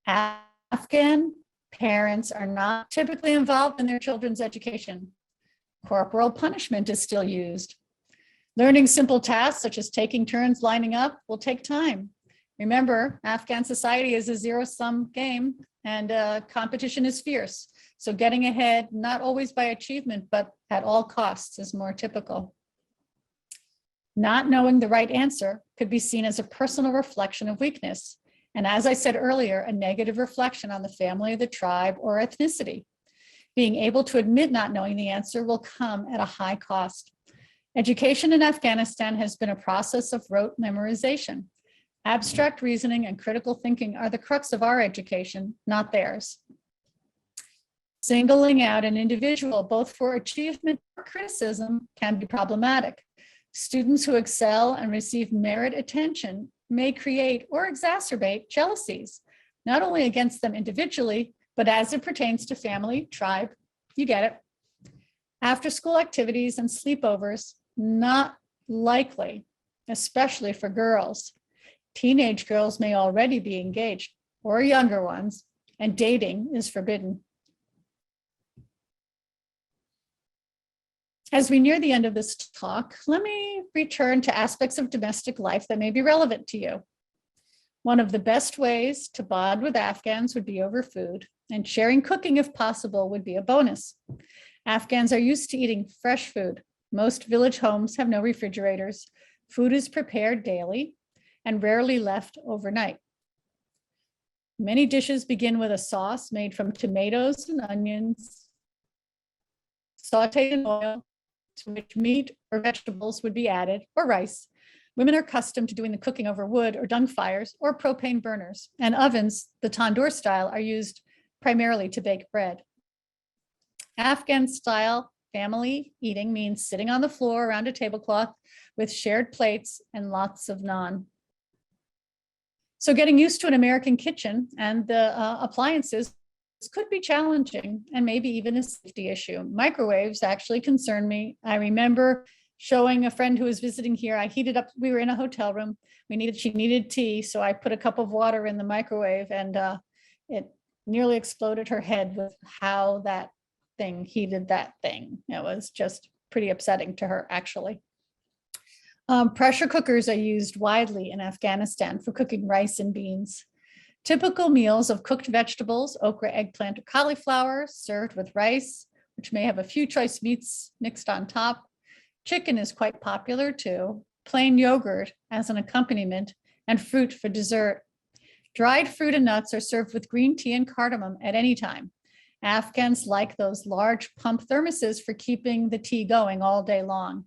Afghan parents are not typically involved in their children's education. Corporal punishment is still used. Learning simple tasks such as taking turns lining up will take time. Remember, Afghan society is a zero-sum game and competition is fierce. So getting ahead, not always by achievement, but at all costs is more typical. Not knowing the right answer could be seen as a personal reflection of weakness. And as I said earlier, a negative reflection on the family, the tribe, or ethnicity. Being able to admit not knowing the answer will come at a high cost. Education in Afghanistan has been a process of rote memorization. Abstract reasoning and critical thinking are the crux of our education, not theirs. Singling out an individual, both for achievement or criticism, can be problematic. Students who excel and receive merit attention may create or exacerbate jealousies, not only against them individually, but as it pertains to family, tribe, you get it. After school activities and sleepovers, not likely, especially for girls. Teenage girls may already be engaged, or younger ones, and dating is forbidden. As we near the end of this talk, let me return to aspects of domestic life that may be relevant to you. One of the best ways to bond with Afghans would be over food, and sharing cooking if possible would be a bonus. Afghans are used to eating fresh food. Most village homes have no refrigerators. Food is prepared daily and rarely left overnight. Many dishes begin with a sauce made from tomatoes and onions, sauteed in oil, to which meat or vegetables would be added, or rice. Women are accustomed to doing the cooking over wood or dung fires or propane burners, and ovens, the tandoor style, are used primarily to bake bread. Afghan style family eating means sitting on the floor around a tablecloth with shared plates and lots of naan. So getting used to an American kitchen and the appliances could be challenging and maybe even a safety issue. Microwaves actually concern me. I remember showing a friend who was visiting here, I heated up, we were in a hotel room, she needed tea, so I put a cup of water in the microwave, and it nearly exploded her head with how that thing heated that thing. It was just pretty upsetting to her, actually. Pressure cookers are used widely in Afghanistan for cooking rice and beans. Typical meals of cooked vegetables, okra, eggplant, or cauliflower, served with rice, which may have a few choice meats mixed on top. Chicken is quite popular too, plain yogurt as an accompaniment, and fruit for dessert. Dried fruit and nuts are served with green tea and cardamom at any time. Afghans like those large pump thermoses for keeping the tea going all day long.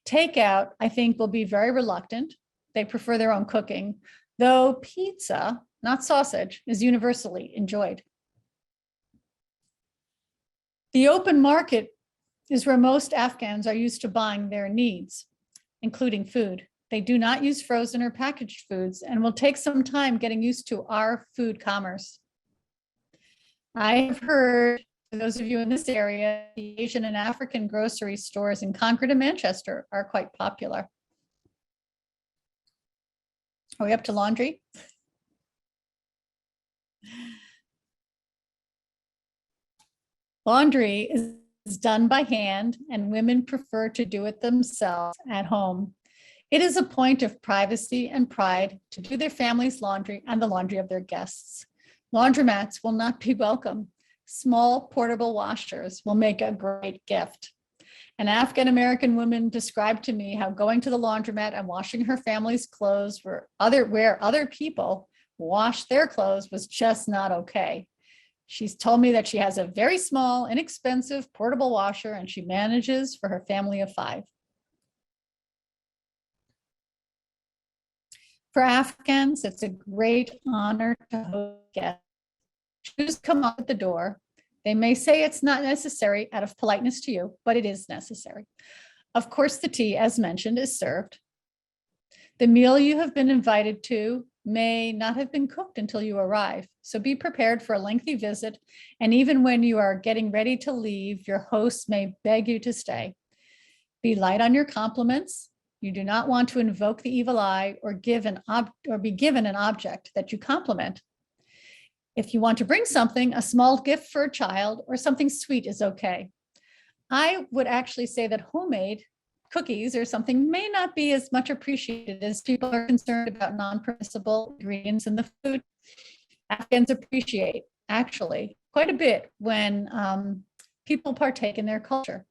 Takeout, I think, will be very reluctant. They prefer their own cooking, though pizza, not sausage, is universally enjoyed. The open market is where most Afghans are used to buying their needs, including food. They do not use frozen or packaged foods and will take some time getting used to our food commerce. I have heard, for those of you in this area, the Asian and African grocery stores in Concord and Manchester are quite popular. Are we up to laundry? Laundry is done by hand, and women prefer to do it themselves at home. It is a point of privacy and pride to do their family's laundry and the laundry of their guests. Laundromats will not be welcome. Small portable washers will make a great gift. An Afghan American woman described to me how going to the laundromat and washing her family's clothes where other people wash their clothes was just not okay. She's told me that she has a very small, inexpensive portable washer, and she manages for her family of 5. For Afghans, it's a great honor to host guests. Choose to come up at the door. They may say it's not necessary out of politeness to you, but it is necessary. Of course, the tea, as mentioned, is served. The meal you have been invited to may not have been cooked until you arrive, so be prepared for a lengthy visit, and even when you are getting ready to leave, your host may beg you to stay. Be light on your compliments. You do not want to invoke the evil eye or be given an object that you compliment. If you want to bring something, a small gift for a child or something sweet is okay. I would actually say that homemade cookies or something may not be as much appreciated as people are concerned about non-permissible ingredients in the food. Afghans appreciate, actually, quite a bit when people partake in their culture.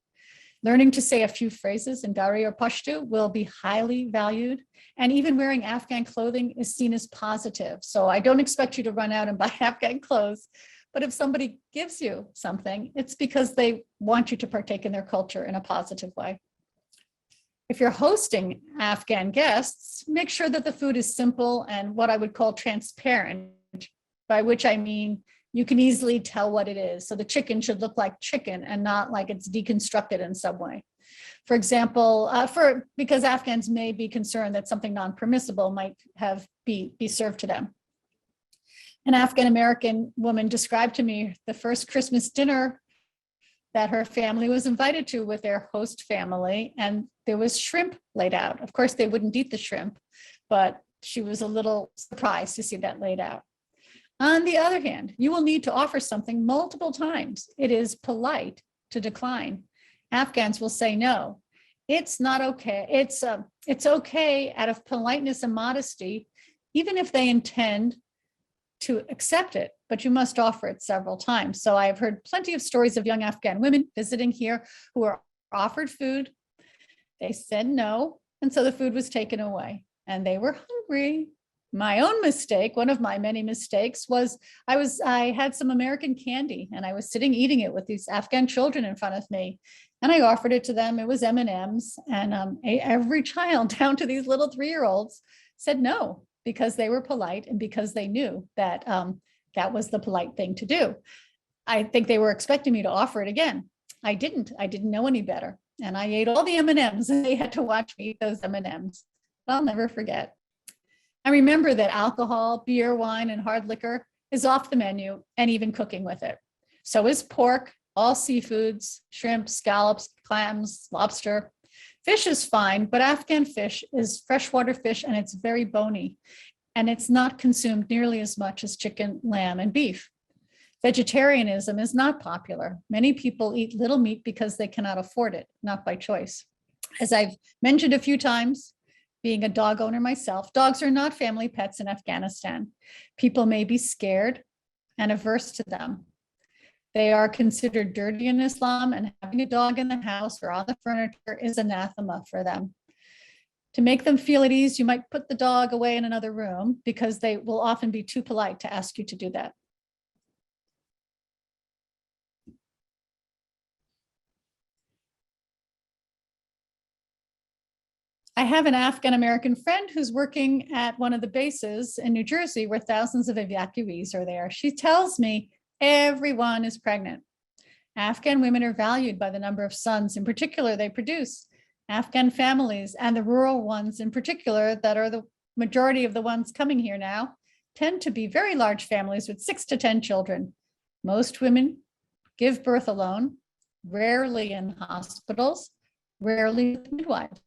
Learning to say a few phrases in Dari or Pashto will be highly valued, and even wearing Afghan clothing is seen as positive. So I don't expect you to run out and buy Afghan clothes, but if somebody gives you something, it's because they want you to partake in their culture in a positive way. If you're hosting Afghan guests, make sure that the food is simple and what I would call transparent, by which I mean you can easily tell what it is. So the chicken should look like chicken and not like it's deconstructed in some way. For example, because Afghans may be concerned that something non-permissible might be served to them. An Afghan American woman described to me the first Christmas dinner that her family was invited to with their host family, and there was shrimp laid out. Of course, they wouldn't eat the shrimp, but she was a little surprised to see that laid out. On the other hand, you will need to offer something multiple times. It is polite to decline. Afghans will say no. It's not okay. It's okay out of politeness and modesty, even if they intend to accept it, but you must offer it several times. So I've heard plenty of stories of young Afghan women visiting here who were offered food. They said no, and so the food was taken away, and they were hungry. My own mistake, one of my many mistakes, was I had some American candy, and I was sitting eating it with these Afghan children in front of me, and I offered it to them. It was M&Ms, and every child, down to these little 3-year-olds, said no, because they were polite and because they knew that that was the polite thing to do. I think they were expecting me to offer it again. I didn't know any better. And I ate all the M&Ms, and they had to watch me eat those M&Ms. I'll never forget. I remember that alcohol, beer, wine, and hard liquor is off the menu, and even cooking with it. So is pork, all seafoods, shrimp, scallops, clams, lobster. Fish is fine, but Afghan fish is freshwater fish, and it's very bony, and it's not consumed nearly as much as chicken, lamb, and beef. Vegetarianism is not popular. Many people eat little meat because they cannot afford it, not by choice. As I've mentioned a few times, being a dog owner myself, dogs are not family pets in Afghanistan. People may be scared and averse to them. They are considered dirty in Islam, and having a dog in the house or on the furniture is anathema for them. To make them feel at ease, you might put the dog away in another room, because they will often be too polite to ask you to do that. I have an Afghan American friend who's working at one of the bases in New Jersey where thousands of evacuees are there. She tells me everyone is pregnant. Afghan women are valued by the number of sons in particular they produce. Afghan families, and the rural ones in particular that are the majority of the ones coming here now, tend to be very large families with 6 to 10 children. Most women give birth alone, rarely in hospitals, rarely with midwives.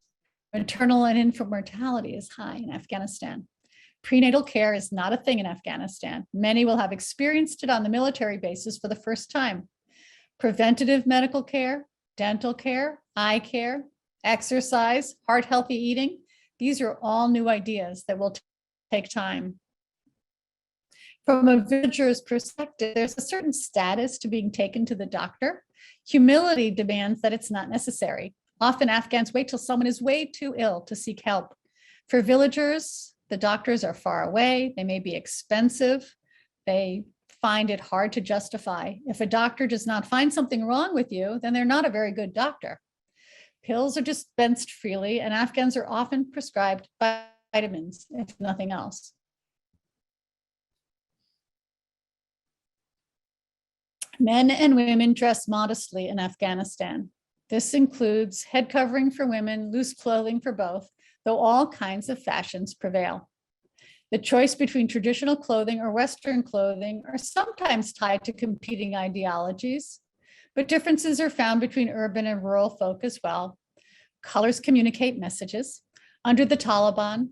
Maternal and infant mortality is high in Afghanistan. Prenatal care is not a thing in Afghanistan. Many will have experienced it on the military bases for the first time. Preventative medical care, dental care, eye care, exercise, heart-healthy eating, these are all new ideas that will take time. From a villager's perspective, there's a certain status to being taken to the doctor. Humility demands that it's not necessary. Often Afghans wait till someone is way too ill to seek help. For villagers, the doctors are far away. They may be expensive. They find it hard to justify. If a doctor does not find something wrong with you, then they're not a very good doctor. Pills are dispensed freely, and Afghans are often prescribed vitamins, if nothing else. Men and women dress modestly in Afghanistan. This includes head covering for women, loose clothing for both, though all kinds of fashions prevail. The choice between traditional clothing or Western clothing are sometimes tied to competing ideologies, but differences are found between urban and rural folk as well. Colors communicate messages. Under the Taliban,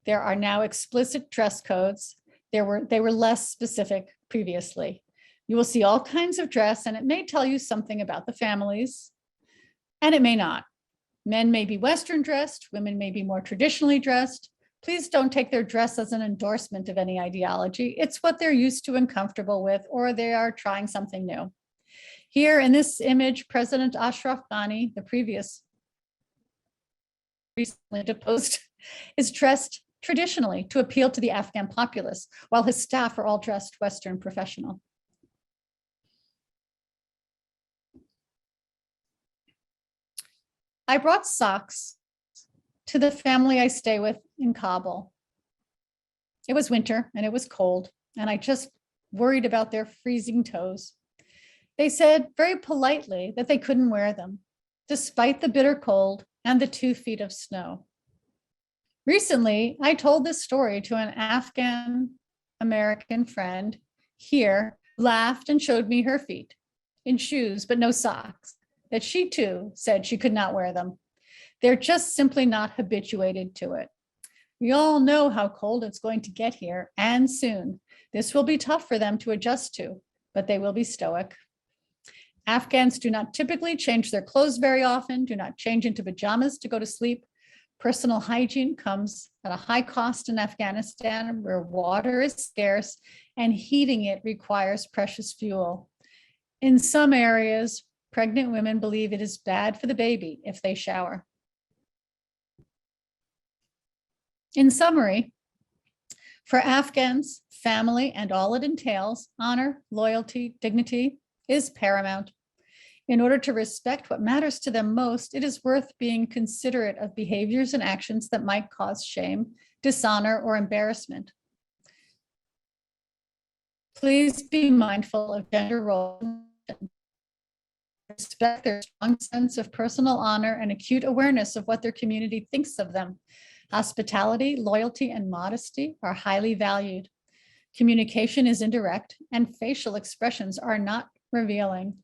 there are now explicit dress codes. They were less specific previously. You will see all kinds of dress, and it may tell you something about the families, and it may not. Men may be Western dressed, women may be more traditionally dressed. Please don't take their dress as an endorsement of any ideology. It's what they're used to and comfortable with, or they are trying something new. Here in this image, President Ashraf Ghani, the previous recently deposed, is dressed traditionally to appeal to the Afghan populace, while his staff are all dressed Western professional. I brought socks to the family I stay with in Kabul. It was winter and it was cold, and I just worried about their freezing toes. They said very politely that they couldn't wear them, despite the bitter cold and the 2 feet of snow. Recently, I told this story to an Afghan American friend here, laughed and showed me her feet in shoes, but no socks, that she too said she could not wear them. They're just simply not habituated to it. We all know how cold it's going to get here, and soon. This will be tough for them to adjust to, but they will be stoic. Afghans do not typically change their clothes very often, do not change into pajamas to go to sleep. Personal hygiene comes at a high cost in Afghanistan, where water is scarce and heating it requires precious fuel. In some areas, pregnant women believe it is bad for the baby if they shower. In summary, for Afghans, family and all it entails, honor, loyalty, dignity is paramount. In order to respect what matters to them most, it is worth being considerate of behaviors and actions that might cause shame, dishonor, or embarrassment. Please be mindful of gender roles. Respect their strong sense of personal honor and acute awareness of what their community thinks of them. Hospitality, loyalty, and modesty are highly valued. Communication is indirect, and facial expressions are not revealing.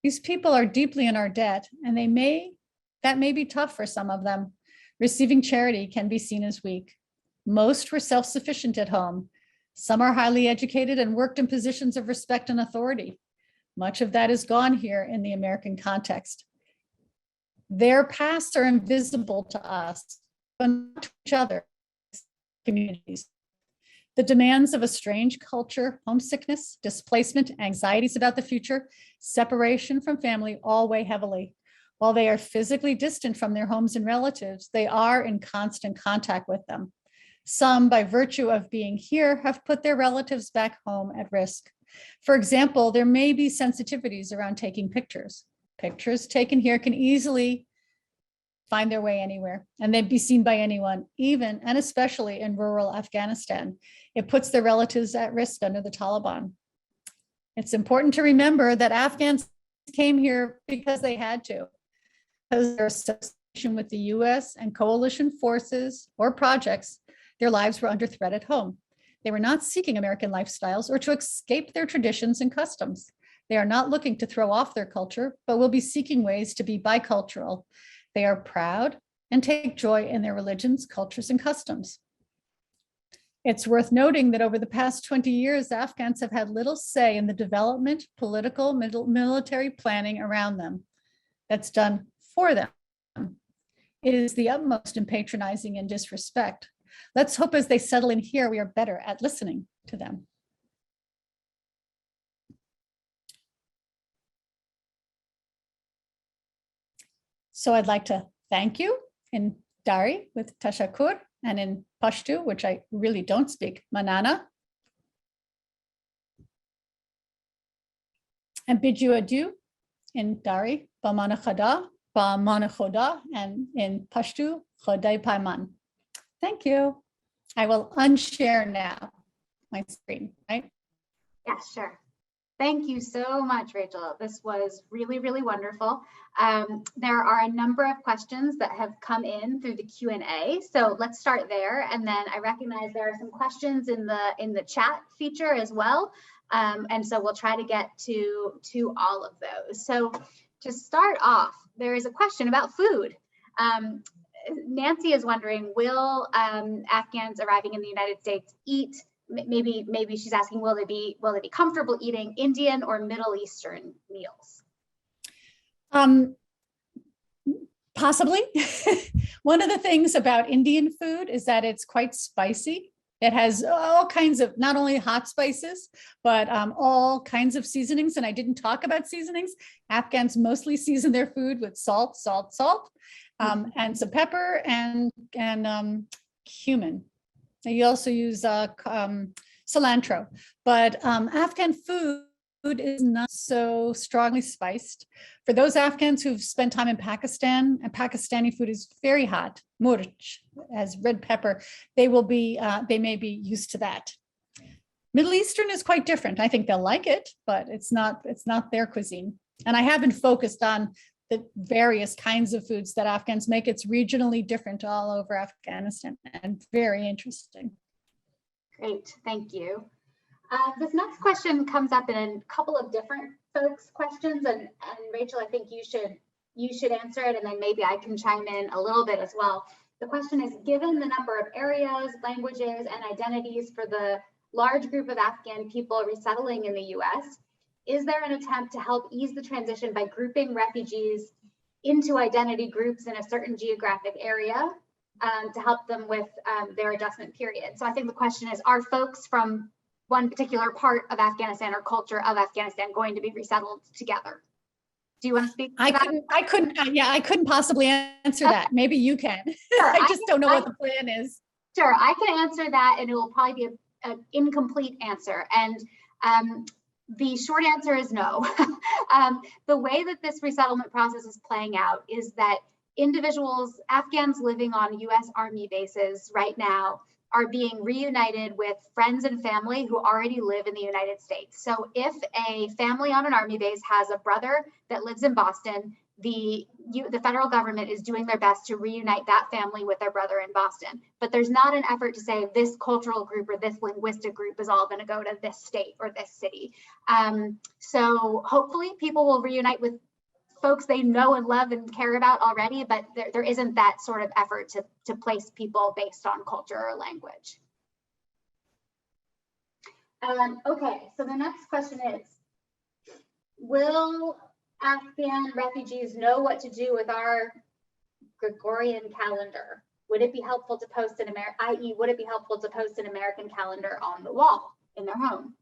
These people are deeply in our debt, and that may be tough for some of them. Receiving charity can be seen as weak. Most were self-sufficient at home. Some are highly educated and worked in positions of respect and authority. Much of that is gone here in the American context. Their pasts are invisible to us, but not to each other, communities. The demands of a strange culture, homesickness, displacement, anxieties about the future, separation from family all weigh heavily. While they are physically distant from their homes and relatives, they are in constant contact with them. Some, by virtue of being here, have put their relatives back home at risk. For example, there may be sensitivities around taking pictures. Pictures taken here can easily find their way anywhere, and they'd be seen by anyone, even and especially in rural Afghanistan. It puts their relatives at risk under the Taliban. It's important to remember that Afghans came here because they had to, because their association with the US and coalition forces or projects, their lives were under threat at home. They were not seeking American lifestyles or to escape their traditions and customs. They are not looking to throw off their culture, but will be seeking ways to be bicultural. They are proud and take joy in their religions, cultures, and customs. It's worth noting that over the past 20 years, Afghans have had little say in the development, political, military planning around them. That's done for them. It is the utmost in patronizing and disrespect. Let's hope as they settle in here, we are better at listening to them. So I'd like to thank you in Dari with Tashakur, and in Pashto, which I really don't speak, Manana. And bid you adieu in Dari, Bamana Khoda, and in Pashto, Khodai Paiman. Thank you. I will unshare now my screen, right? Yeah, sure. Thank you so much, Rachel. This was really, really wonderful. There are a number of questions that have come in through the Q&A. So let's start there. And then I recognize there are some questions in the chat feature as well. And so we'll try to get to all of those. So to start off, there is a question about food. Nancy is wondering, will Afghans arriving in the United States eat? Maybe she's asking, will they be comfortable eating Indian or Middle Eastern meals? Possibly. One of the things about Indian food is that it's quite spicy. It has all kinds of, not only hot spices, but all kinds of seasonings. And I didn't talk about seasonings. Afghans mostly season their food with salt, and some pepper and cumin. You also use cilantro, but Afghan food is not so strongly spiced. For those Afghans who've spent time in Pakistan, and Pakistani food is very hot, murch, as red pepper, they may be used to that. Middle Eastern is quite different. I think they'll like it, but it's not their cuisine. And I haven't focused on the various kinds of foods that Afghans make. It's regionally different all over Afghanistan and very interesting. Great, thank you. This next question comes up in a couple of different folks' questions, and Rachel, I think you should answer it, and then maybe I can chime in a little bit as well. The question is, given the number of areas, languages, and identities for the large group of Afghan people resettling in the US, Is there an attempt to help ease the transition by grouping refugees into identity groups in a certain geographic area to help them with their adjustment period? So I think the question is, are folks from one particular part of Afghanistan or culture of Afghanistan going to be resettled together? Do you want to speak to that? I couldn't possibly answer that. Maybe you can. Sure, I just don't know what the plan is. Sure, I can answer that, and it will probably be an incomplete answer. And the short answer is no. The way that this resettlement process is playing out is that individuals, Afghans living on US Army bases right now, are being reunited with friends and family who already live in the United States. So if a family on an Army base has a brother that lives in Boston, the federal government is doing their best to reunite that family with their brother in Boston. But there's not an effort to say this cultural group or this linguistic group is all going to go to this state or this city. So hopefully people will reunite with folks they know and love and care about already, but there isn't that sort of effort to place people based on culture or language. Okay, so the next question is, will Afghan refugees know what to do with our Gregorian calendar? Would it be helpful to post an i.e., would it be helpful to post an American calendar on the wall in their home?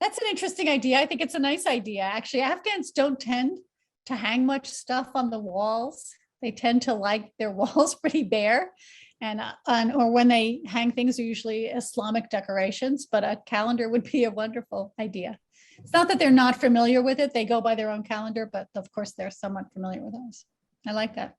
That's an interesting idea. I think it's a nice idea. Actually, Afghans don't tend to hang much stuff on the walls. They tend to like their walls pretty bare. Or when they hang things, are usually Islamic decorations, but a calendar would be a wonderful idea. It's not that they're not familiar with it. They go by their own calendar, but of course they're somewhat familiar with ours. I like that.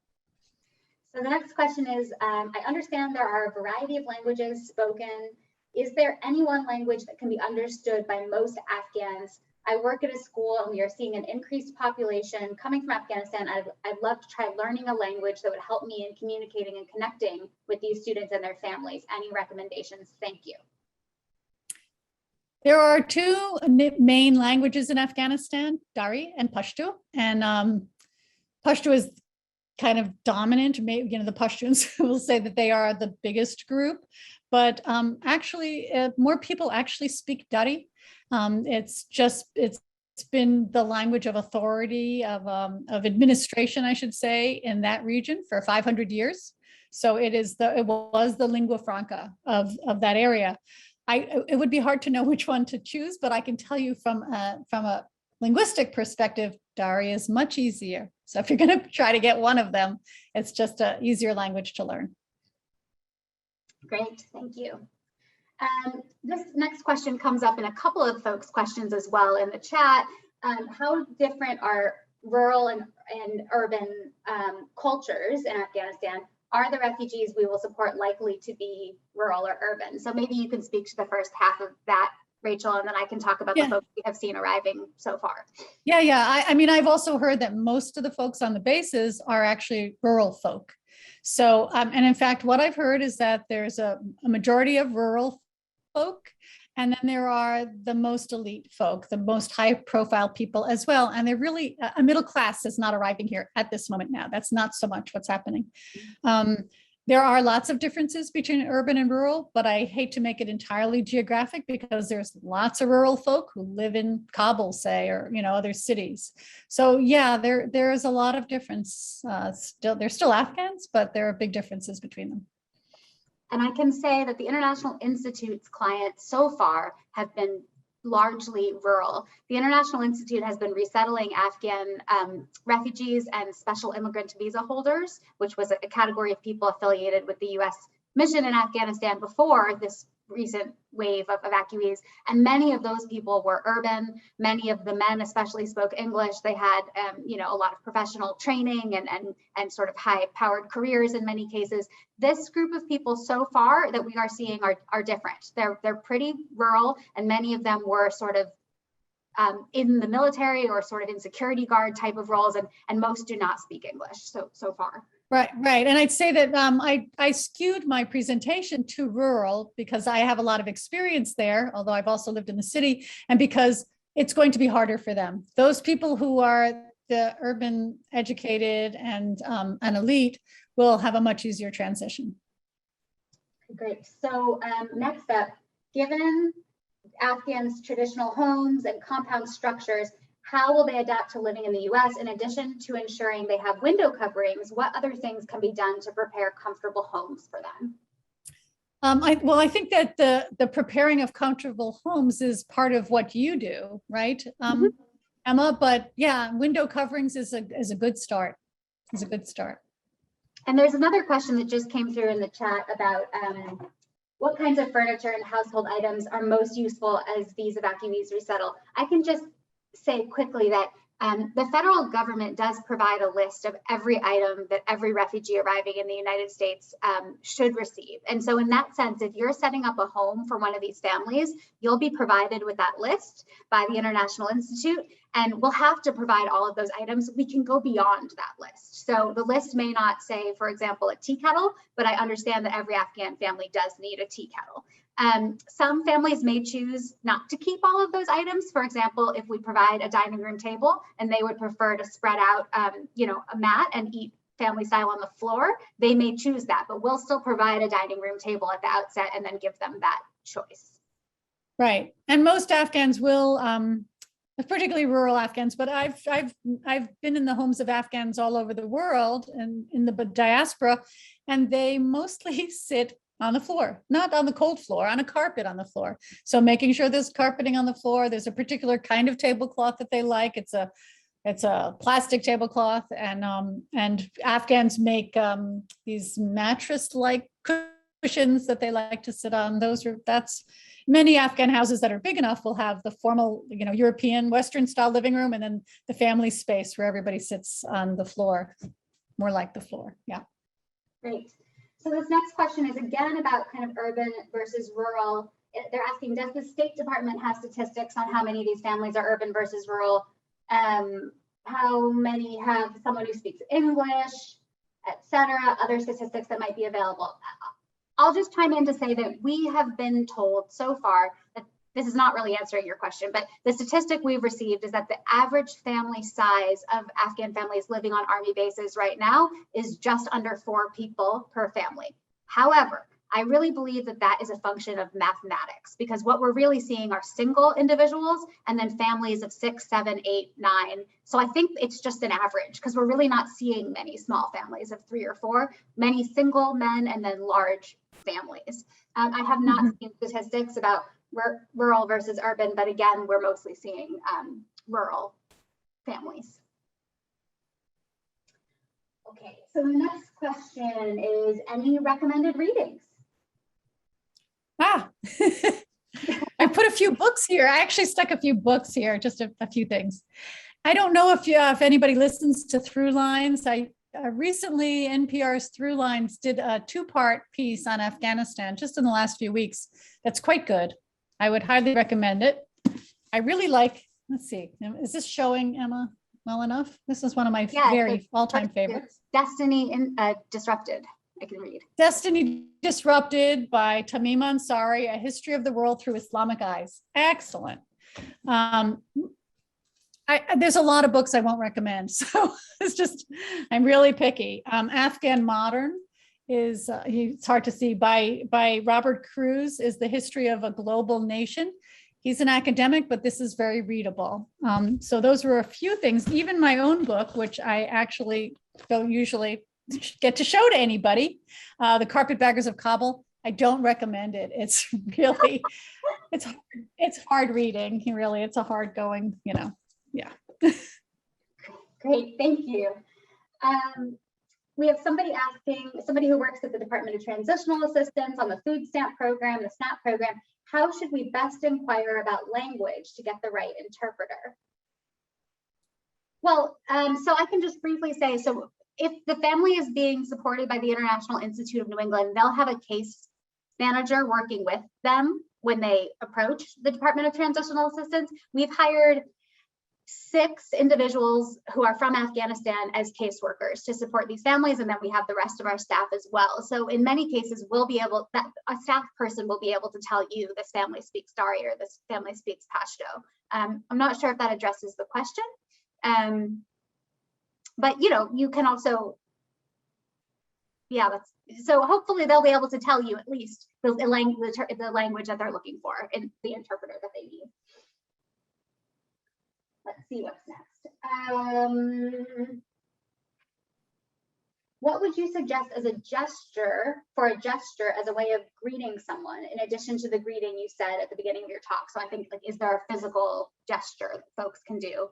So the next question is, I understand there are a variety of languages spoken. Is there any one language that can be understood by most Afghans? I work at a school and we are seeing an increased population coming from Afghanistan. I'd love to try learning a language that would help me in communicating and connecting with these students and their families. Any recommendations? Thank you. There are two main languages in Afghanistan, Dari and Pashto. And Pashto is kind of dominant. Maybe, the Pashtuns will say that they are the biggest group, but actually more people actually speak Dari. It's been the language of authority, of administration, I should say, in that region for 500 years. So it was the lingua franca of that area. It would be hard to know which one to choose, but I can tell you from a linguistic perspective, Dari is much easier. So if you're going to try to get one of them, it's just an easier language to learn. Great, thank you. This next question comes up in a couple of folks' questions as well in the chat. How different are rural and urban cultures in Afghanistan? Are the refugees we will support likely to be rural or urban? So maybe you can speak to the first half of that, Rachel, and then I can talk about the folks we have seen arriving so far. Yeah. I mean, I've also heard that most of the folks on the bases are actually rural folk. So, and in fact, what I've heard is that there's a majority of rural folk, and then there are the most elite folk, the most high profile people as well. And they're really, a middle class is not arriving here at this moment now. That's not so much what's happening. There are lots of differences between urban and rural, but I hate to make it entirely geographic because there's lots of rural folk who live in Kabul, say, or other cities. So yeah, there is a lot of difference. They're still Afghans, but there are big differences between them. And I can say that the International Institute's clients so far have been largely rural. The International Institute has been resettling Afghan refugees and special immigrant visa holders, which was a category of people affiliated with the US mission in Afghanistan before this recent wave of evacuees. And many of those people were urban. Many of the men especially spoke English. They had a lot of professional training and sort of high-powered careers in many cases. This group of people so far that we are seeing are different. They're pretty rural, and many of them were sort of in the military or sort of in security guard type of roles, and most do not speak English so far. Right. And I'd say that I skewed my presentation to rural because I have a lot of experience there, although I've also lived in the city, and because it's going to be harder for them. Those people who are the urban educated and elite will have a much easier transition. Great. So next up, given Afghans' traditional homes and compound structures, how will they adapt to living in the US? In addition to ensuring they have window coverings, what other things can be done to prepare comfortable homes for them? I think that the preparing of comfortable homes is part of what you do, right, Emma? But yeah, window coverings is a good start. Is a good start. And there's another question that just came through in the chat about what kinds of furniture and household items are most useful as these evacuees resettle. I can just say quickly that the federal government does provide a list of every item that every refugee arriving in the United States should receive. And so in that sense, if you're setting up a home for one of these families, you'll be provided with that list by the International Institute, and we'll have to provide all of those items. We can go beyond that list. So the list may not say, for example, a tea kettle, but I understand that every Afghan family does need a tea kettle. Some families may choose not to keep all of those items. For example, if we provide a dining room table and they would prefer to spread out, a mat and eat family style on the floor, they may choose that, but we'll still provide a dining room table at the outset and then give them that choice. Right. And most Afghans will, particularly rural Afghans, but I've been in the homes of Afghans all over the world and in the diaspora, and they mostly sit on the floor, not on the cold floor, on a carpet on the floor. So making sure there's carpeting on the floor, there's a particular kind of tablecloth that they like. It's a plastic tablecloth, and Afghans make these mattress-like cushions that they like to sit on. That's many Afghan houses that are big enough will have the formal, European Western style living room, and then the family space where everybody sits on the floor, more like the floor. Yeah. Great. So this next question is again about kind of urban versus rural. They're asking, does the State Department have statistics on how many of these families are urban versus rural? How many have someone who speaks English, etc., other statistics that might be available? I'll just chime in to say that we have been told so far that this is not really answering your question, but the statistic we've received is that the average family size of Afghan families living on army bases right now is just under 4 people per family. However, I really believe that that is a function of mathematics, because what we're really seeing are single individuals and then families of 6, 7, 8, 9. So I think it's just an average, because we're really not seeing many small families of 3 or 4, many single men and then large families. I have not seen statistics about rural versus urban, but again, we're mostly seeing rural families. Okay, so the next question is, any recommended readings? I put a few books here. I actually stuck a few books here, just a few things. I don't know if anybody listens to Throughline. Recently, NPR's Throughline did a 2-part piece on Afghanistan just in the last few weeks. That's quite good. I would highly recommend it. I really like, let's see, is this showing, Emma, well enough? This is one of my very all-time favorites. Destiny Disrupted, I can read. Destiny Disrupted by Tamim Ansari, A History of the World Through Islamic Eyes. Excellent. There's a lot of books I won't recommend, so I'm really picky. Afghan Modern is, it's hard to see, by Robert Cruz, is the history of a global nation. He's an academic, but this is very readable. So those were a few things. Even my own book, which I actually don't usually get to show to anybody, The Carpetbaggers of Kabul, I don't recommend it. It's really, it's hard reading. Really, it's a hard going, yeah. Great, thank you. We have somebody who works at the Department of Transitional Assistance on the food stamp program, the SNAP program, how should we best inquire about language to get the right interpreter? Well, so I can just briefly say, so if the family is being supported by the International Institute of New England, they'll have a case manager working with them when they approach the Department of Transitional Assistance. We've hired 6 individuals who are from Afghanistan as caseworkers to support these families, and then we have the rest of our staff as well. So in many cases, a staff person will be able to tell you this family speaks Dari or this family speaks Pashto. I'm not sure if that addresses the question, but you can also Yeah, so hopefully they'll be able to tell you at least the language that they're looking for and the interpreter that they need. Let's see what's next. What would you suggest as a gesture as a way of greeting someone, in addition to the greeting you said at the beginning of your talk? So I think, like, is there a physical gesture that folks can do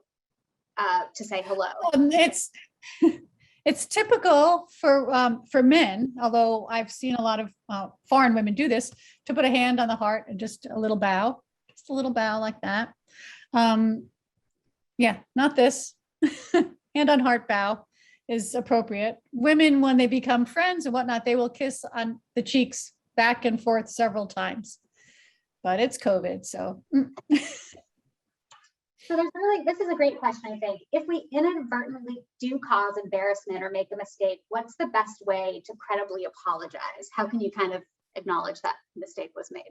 to say hello? It's typical for men, although I've seen a lot of foreign women do this, to put a hand on the heart and just a little bow like that. Yeah, not this. Hand on heart bow is appropriate. Women, when they become friends and whatnot, they will kiss on the cheeks back and forth several times. But it's COVID, so. So this is a great question, I think. If we inadvertently do cause embarrassment or make a mistake, what's the best way to credibly apologize? How can you kind of acknowledge that mistake was made?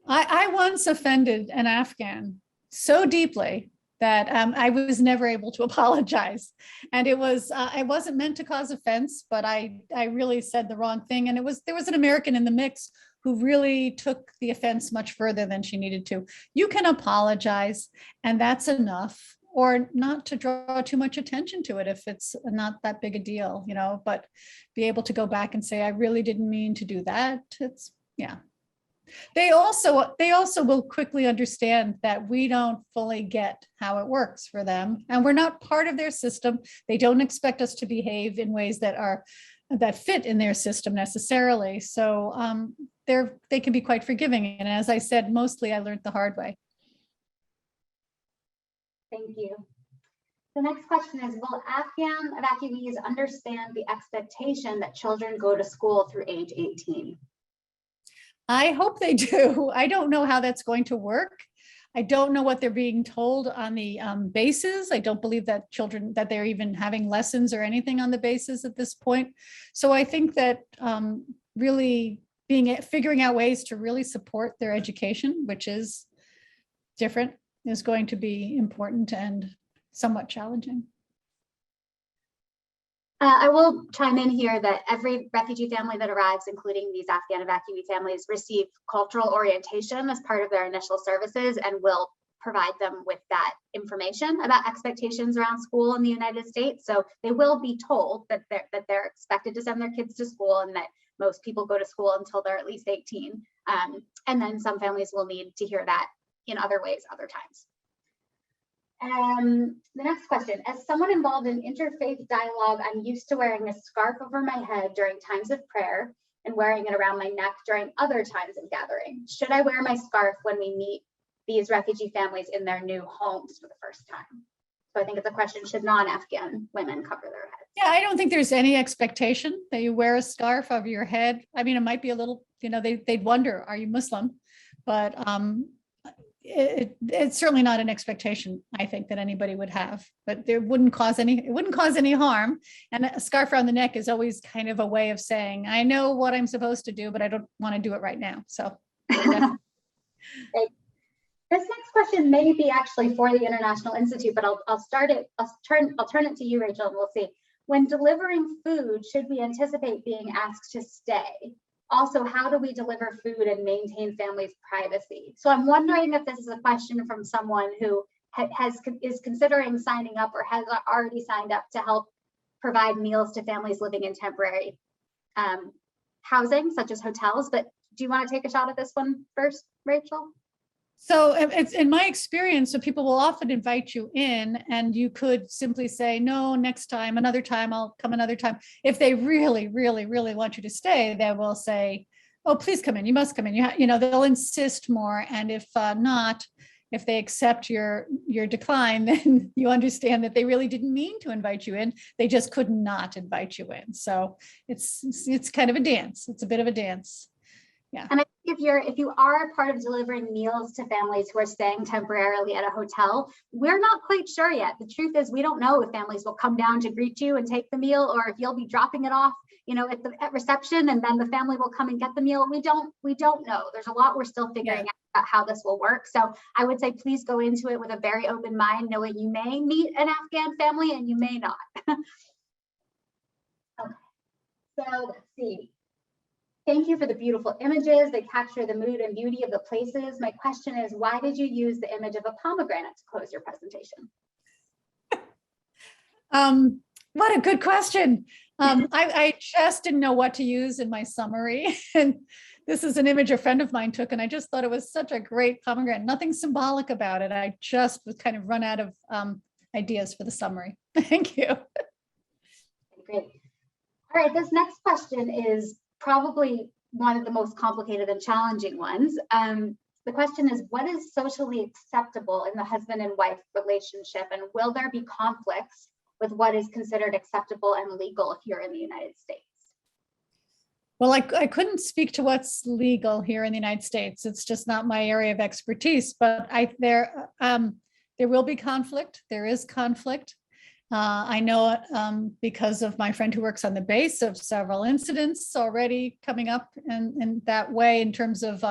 I once offended an Afghan so deeply that I was never able to apologize. And it wasn't meant to cause offense, but I really said the wrong thing. And there was an American in the mix who really took the offense much further than she needed to. You can apologize, and that's enough, or not to draw too much attention to it if it's not that big a deal, but be able to go back and say, I really didn't mean to do that. Yeah. They also will quickly understand that we don't fully get how it works for them, and we're not part of their system. They don't expect us to behave in ways that fit in their system necessarily. So they can be quite forgiving. And as I said, mostly I learned the hard way. Thank you. The next question is, will Afghan evacuees understand the expectation that children go to school through age 18? I hope they do. I don't know how that's going to work. I don't know what they're being told on the bases. I don't believe that they're even having lessons or anything on the bases at this point. So I think that really figuring out ways to really support their education, which is different, is going to be important and somewhat challenging. I will chime in here that every refugee family that arrives, including these Afghan evacuee families, receive cultural orientation as part of their initial services, and will provide them with that information about expectations around school in the United States. So they will be told that they're expected to send their kids to school, and that most people go to school until they're at least 18. And then some families will need to hear that in other ways, other times. The next question, as someone involved in interfaith dialogue, I'm used to wearing a scarf over my head during times of prayer and wearing it around my neck during other times of gathering. Should I wear my scarf when we meet these refugee families in their new homes for the first time? So I think it's a question, should non-Afghan women cover their heads? Yeah, I don't think there's any expectation that you wear a scarf over your head. I mean, it might be a little, they'd wonder, are you Muslim? But it's certainly not an expectation, I think, that anybody would have, but it wouldn't cause any harm. And a scarf around the neck is always kind of a way of saying, I know what I'm supposed to do, but I don't want to do it right now. So this next question may be actually for the International Institute, but I'll turn it to you, Rachel, and we'll see. When delivering food, should we anticipate being asked to stay? Also, how do we deliver food and maintain families' privacy? So I'm wondering if this is a question from someone who is considering signing up or has already signed up to help provide meals to families living in temporary housing, such as hotels. But do you want to take a shot at this one first, Rachel? So it's in my experience, so people will often invite you in, and you could simply say, no, next time, another time, I'll come another time. If they really, really, really want you to stay, they will say, oh, please come in, you must come in. They'll insist more. And if not, if they accept your decline, then you understand that they really didn't mean to invite you in. They just could not invite you in. So it's kind of a dance. It's a bit of a dance. Yeah. And I think if you are a part of delivering meals to families who are staying temporarily at a hotel, we're not quite sure yet. The truth is, we don't know if families will come down to greet you and take the meal, or if you'll be dropping it off, at reception, and then the family will come and get the meal. We don't know. There's a lot we're still figuring out how this will work. So I would say, please go into it with a very open mind, knowing you may meet an Afghan family and you may not. So let's see. Thank you for the beautiful images. They capture the mood and beauty of the places. My question is, why did you use the image of a pomegranate to close your presentation? What a good question. I just didn't know what to use in my summary. And this is an image a friend of mine took, and I just thought it was such a great pomegranate. Nothing symbolic about it. I just was kind of run out of ideas for the summary. Thank you. Great. All right, this next question is probably one of the most complicated and challenging ones. The question is, what is socially acceptable in the husband and wife relationship, and will there be conflicts with what is considered acceptable and legal here in the United States? Well, I couldn't speak to what's legal here in the United States. It's just not my area of expertise, but there will be conflict. There is conflict. I know it because of my friend who works on the base of several incidents already coming up in that way in terms of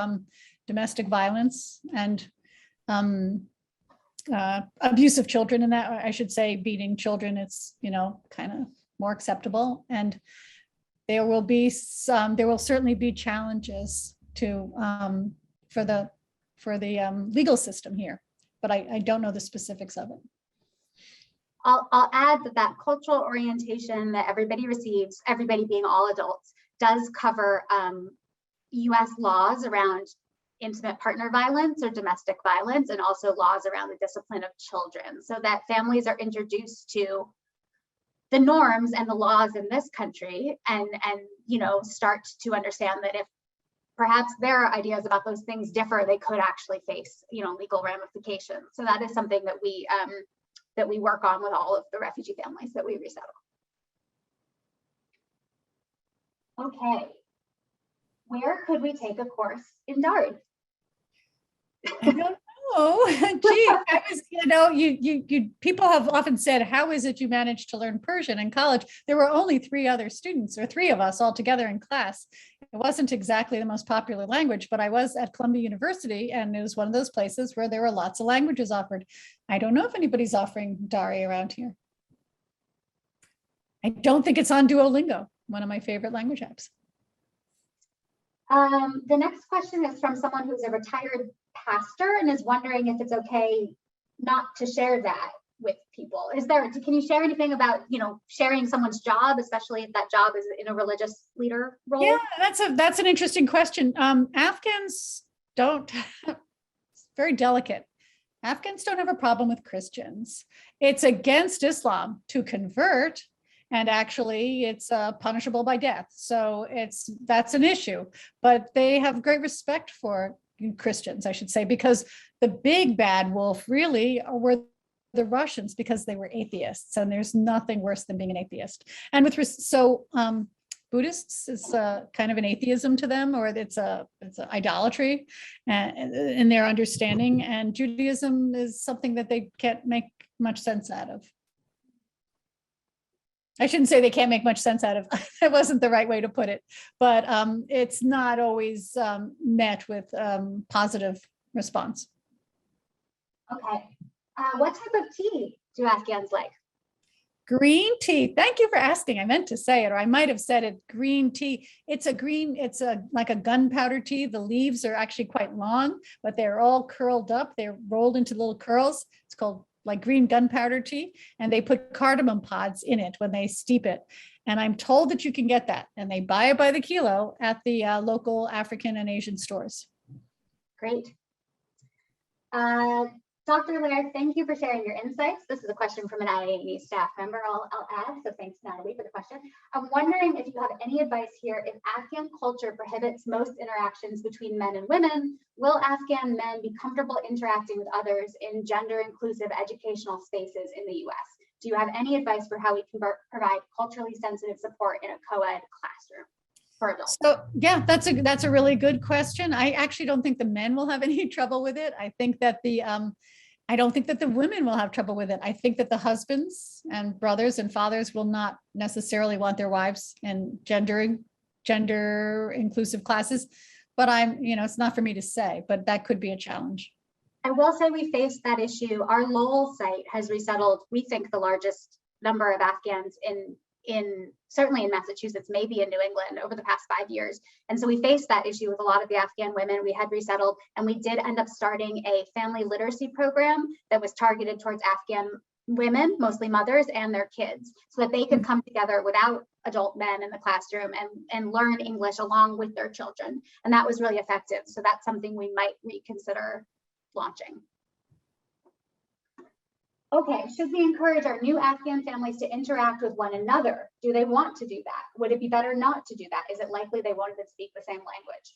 domestic violence and abuse of children. And that, I should say, beating children, it's, kind of more acceptable. And there will certainly be challenges to for the legal system here, but I don't know the specifics of it. I'll add that cultural orientation that everybody receives, everybody being all adults, does cover US laws around intimate partner violence or domestic violence, and also laws around the discipline of children, so that families are introduced to the norms and the laws in this country, and start to understand that if perhaps their ideas about those things differ, they could actually face legal ramifications. So that is something that we work on with all of the refugee families that we resettle. Okay, where could we take a course in Dari? I don't know. Gee, I was, people have often said, how is it you managed to learn Persian in college? There were only 3 other students, or 3 of us all together in class. It wasn't exactly the most popular language, but I was at Columbia University, and it was one of those places where there were lots of languages offered. I don't know if anybody's offering Dari around here. I don't think it's on Duolingo, one of my favorite language apps. The next question is from someone who's a retired pastor and is wondering if it's okay not to share that with people. Can you share anything about, sharing someone's job, especially if that job is in a religious leader role? Yeah, that's an interesting question. Afghans don't, it's very delicate. Afghans don't have a problem with Christians. It's against Islam to convert, and actually it's punishable by death. So that's an issue, but they have great respect for Christians, I should say, because the big bad wolf really were the Russians, because they were atheists, and there's nothing worse than being an atheist. And Buddhists is kind of an atheism to them, or it's idolatry in their understanding, and Judaism is something that they can't make much sense out of. I shouldn't say they can't make much sense out of, that wasn't the right way to put it, but it's not always met with positive response. Okay. What type of tea do Afghans like? Green tea. Thank you for asking. I meant to say it, or I might have said it. Green tea. It's like a gunpowder tea. The leaves are actually quite long, but they're all curled up. They're rolled into little curls. It's called like green gunpowder tea, and they put cardamom pods in it when they steep it. And I'm told that you can get that, and they buy it by the kilo at the local African and Asian stores. Great. Dr. Lehr, thank you for sharing your insights. This is a question from an IINE staff member, I'll add, so thanks, Natalie, for the question. I'm wondering if you have any advice here. If Afghan culture prohibits most interactions between men and women, will Afghan men be comfortable interacting with others in gender-inclusive educational spaces in the US? Do you have any advice for how we can provide culturally sensitive support in a co-ed classroom for adults? So yeah, that's a really good question. I actually don't think the men will have any trouble with it. I think that I don't think that the women will have trouble with it. I think that the husbands and brothers and fathers will not necessarily want their wives in gender inclusive classes, but it's not for me to say, but that could be a challenge. I will say we faced that issue. Our Lowell site has resettled, we think, the largest number of Afghans in certainly in Massachusetts, maybe in New England over the past 5 years. And so we faced that issue with a lot of the Afghan women we had resettled, and we did end up starting a family literacy program that was targeted towards Afghan women, mostly mothers, and their kids, so that they could come together without adult men in the classroom and learn English along with their children. And that was really effective. So that's something we might reconsider launching. Okay, should we encourage our new Afghan families to interact with one another? Do they want to do that? Would it be better not to do that? Is it likely they won't even speak the same language?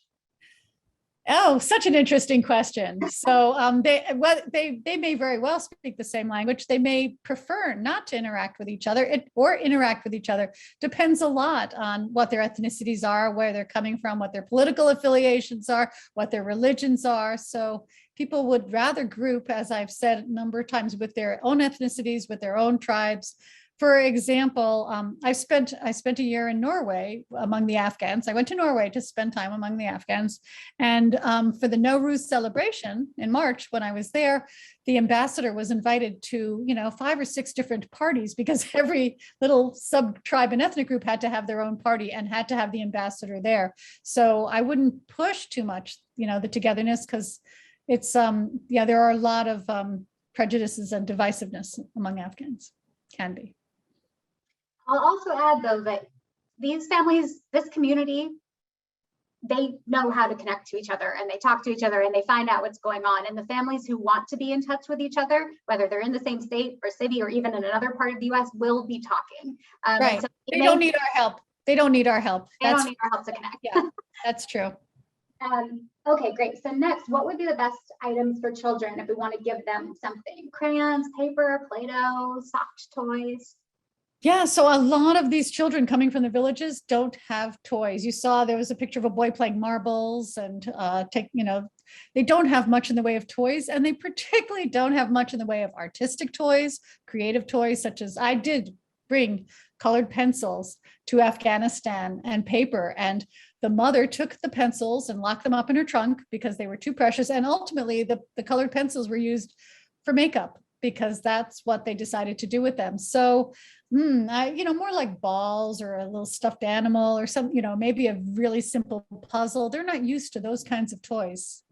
Oh, such an interesting question. So they may very well speak the same language. They may prefer not to interact with each other or interact with each other. Depends a lot on what their ethnicities are, where they're coming from, what their political affiliations are, what their religions are. So people would rather group, as I've said a number of times, with their own ethnicities, with their own tribes. For example, I spent a year in Norway among the Afghans. I went to Norway to spend time among the Afghans. And for the Nowruz celebration in March, when I was there, the ambassador was invited to, 5 or 6 different parties, because every little sub-tribe and ethnic group had to have their own party and had to have the ambassador there. So I wouldn't push too much, the togetherness, because it's, there are a lot of prejudices and divisiveness among Afghans, can be. I'll also add, though, that these families, this community, they know how to connect to each other, and they talk to each other, and they find out what's going on. And the families who want to be in touch with each other, whether they're in the same state or city or even in another part of the US, will be talking. Right. So they don't need our help. They don't need our help. They don't need our help to connect. Yeah, that's true. Okay, great. So next, what would be the best items for children if we want to give them something? Crayons, paper, Play-Doh, soft toys? Yeah, so a lot of these children coming from the villages don't have toys. You saw there was a picture of a boy playing marbles, and they don't have much in the way of toys, and they particularly don't have much in the way of artistic toys, creative toys, such as I did bring colored pencils to Afghanistan and paper, and the mother took the pencils and locked them up in her trunk because they were too precious, and ultimately the colored pencils were used for makeup because that's what they decided to do with them. So more like balls or a little stuffed animal or some, maybe a really simple puzzle. They're not used to those kinds of toys.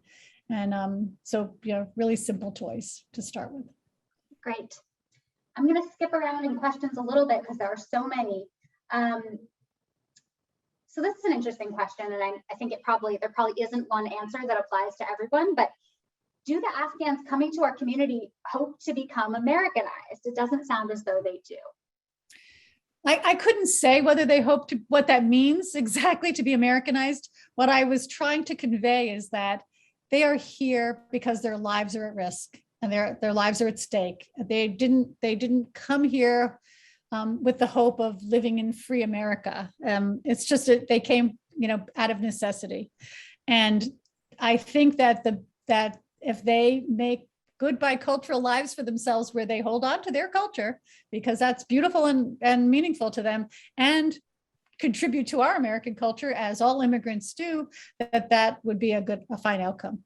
And so really simple toys to start with. Great. I'm going to skip around in questions a little bit because there are so many. So this is an interesting question, and I think there probably isn't one answer that applies to everyone, but do the Afghans coming to our community hope to become Americanized? It doesn't sound as though they do. I couldn't say whether they hope to, what that means exactly to be Americanized. What I was trying to convey is that they are here because their lives are at risk and their lives are at stake. They didn't come here with the hope of living in free America. It's just that they came, out of necessity. And I think that that if they make good bicultural lives for themselves where they hold on to their culture because that's beautiful and meaningful to them, and contribute to our American culture as all immigrants do, that would be a fine outcome.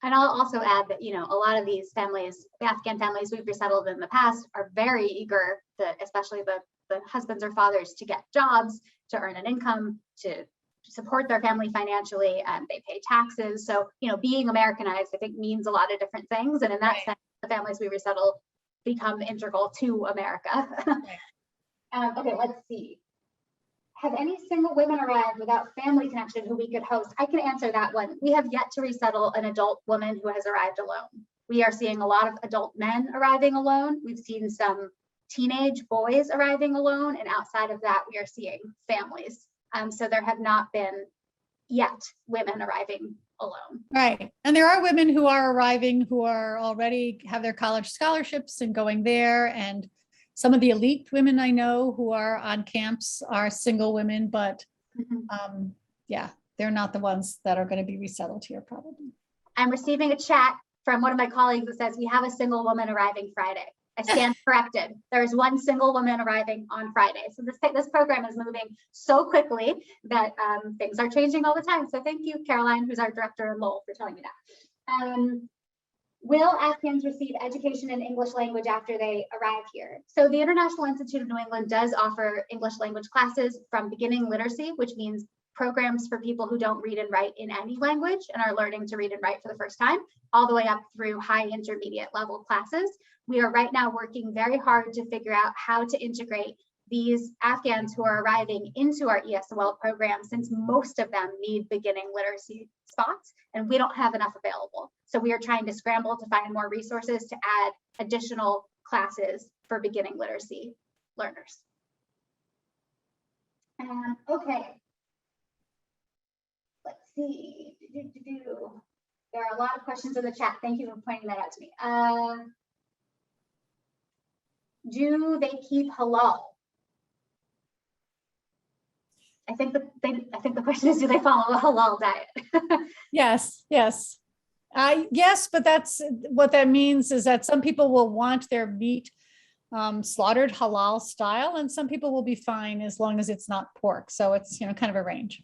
And I'll also add that, a lot of these families, the Afghan families we've resettled in the past, are very eager, especially the husbands or fathers, to get jobs, to earn an income, to support their family financially, and they pay taxes. So, being Americanized, I think, means a lot of different things. And in that sense, the families we resettle become integral to America. Okay, let's see. Have any single women arrived without family connection who we could host? I can answer that one. We have yet to resettle an adult woman who has arrived alone. We are seeing a lot of adult men arriving alone. We've seen some teenage boys arriving alone. And outside of that, we are seeing families. So there have not been yet women arriving alone. Right. And there are women who are arriving who are already have their college scholarships and going there. And some of the elite women I know who are on camps are single women, but they're not the ones that are going to be resettled here probably. I'm receiving a chat from one of my colleagues that says we have a single woman arriving Friday. I stand corrected. There is one single woman arriving on Friday. So this program is moving so quickly that things are changing all the time. So thank you, Caroline, who's our director in Lowell, for telling me that. Will Afghans receive education in English language after they arrive here? So the International Institute of New England does offer English language classes from beginning literacy, which means programs for people who don't read and write in any language and are learning to read and write for the first time, all the way up through high intermediate level classes. We are right now working very hard to figure out how to integrate these Afghans who are arriving into our ESOL program, since most of them need beginning literacy spots and we don't have enough available. So we are trying to scramble to find more resources to add additional classes for beginning literacy learners. Okay, let's see. There are a lot of questions in the chat. Thank you for pointing that out to me. Do they keep halal? I think the question is, do they follow a halal diet? Yes, yes. Yes, but that's what that means is that some people will want their meat slaughtered halal style, and some people will be fine as long as it's not pork. So it's, you know, kind of a range.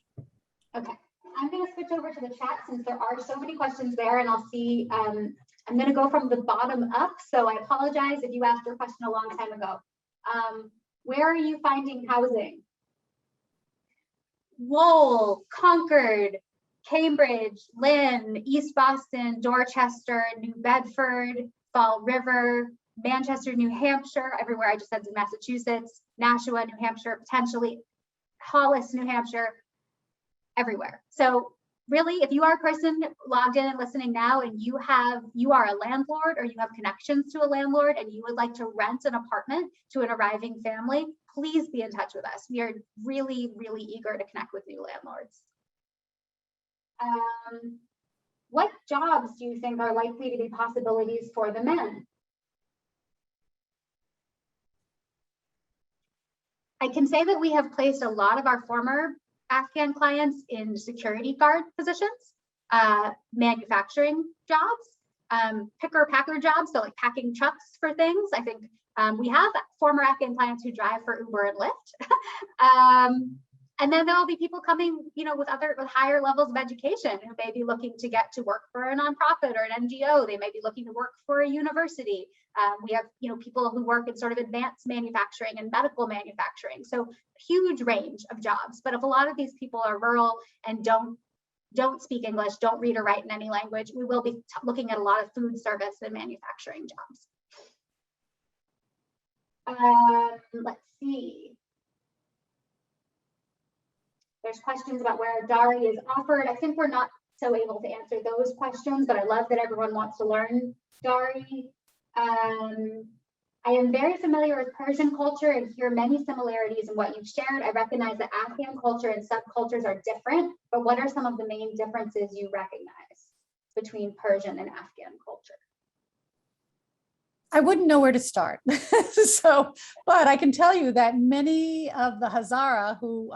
Okay, I'm going to switch over to the chat since there are so many questions there, and I'll see. I'm going to go from the bottom up. So I apologize if you asked your question a long time ago. Where are you finding housing? Lowell, Concord, Cambridge, Lynn, East Boston, Dorchester, New Bedford, Fall River, Manchester, New Hampshire, everywhere I just said in Massachusetts, Nashua, New Hampshire, potentially Hollis, New Hampshire, everywhere. So really, if you are a person logged in and listening now and you are a landlord or you have connections to a landlord and you would like to rent an apartment to an arriving family, please be in touch with us. We are really, really eager to connect with new landlords. What jobs do you think are likely to be possibilities for the men? I can say that we have placed a lot of our former Afghan clients in security guard positions, manufacturing jobs, picker-packer jobs, so like packing trucks for things. I think we have former Afghan clients who drive for Uber and Lyft. And then there'll be people coming, you know, with higher levels of education who may be looking to get to work for a nonprofit or an NGO. They may be looking to work for a university. We have, you know, people who work in sort of advanced manufacturing and medical manufacturing. So huge range of jobs. But if a lot of these people are rural and don't speak English, don't read or write in any language, we will be looking at a lot of food service and manufacturing jobs. Let's see. There's questions about where Dari is offered. I think we're not so able to answer those questions, but I love that everyone wants to learn Dari. I am very familiar with Persian culture and hear many similarities in what you've shared. I recognize that Afghan culture and subcultures are different, but what are some of the main differences you recognize between Persian and Afghan culture? I wouldn't know where to start. But I can tell you that many of the Hazara who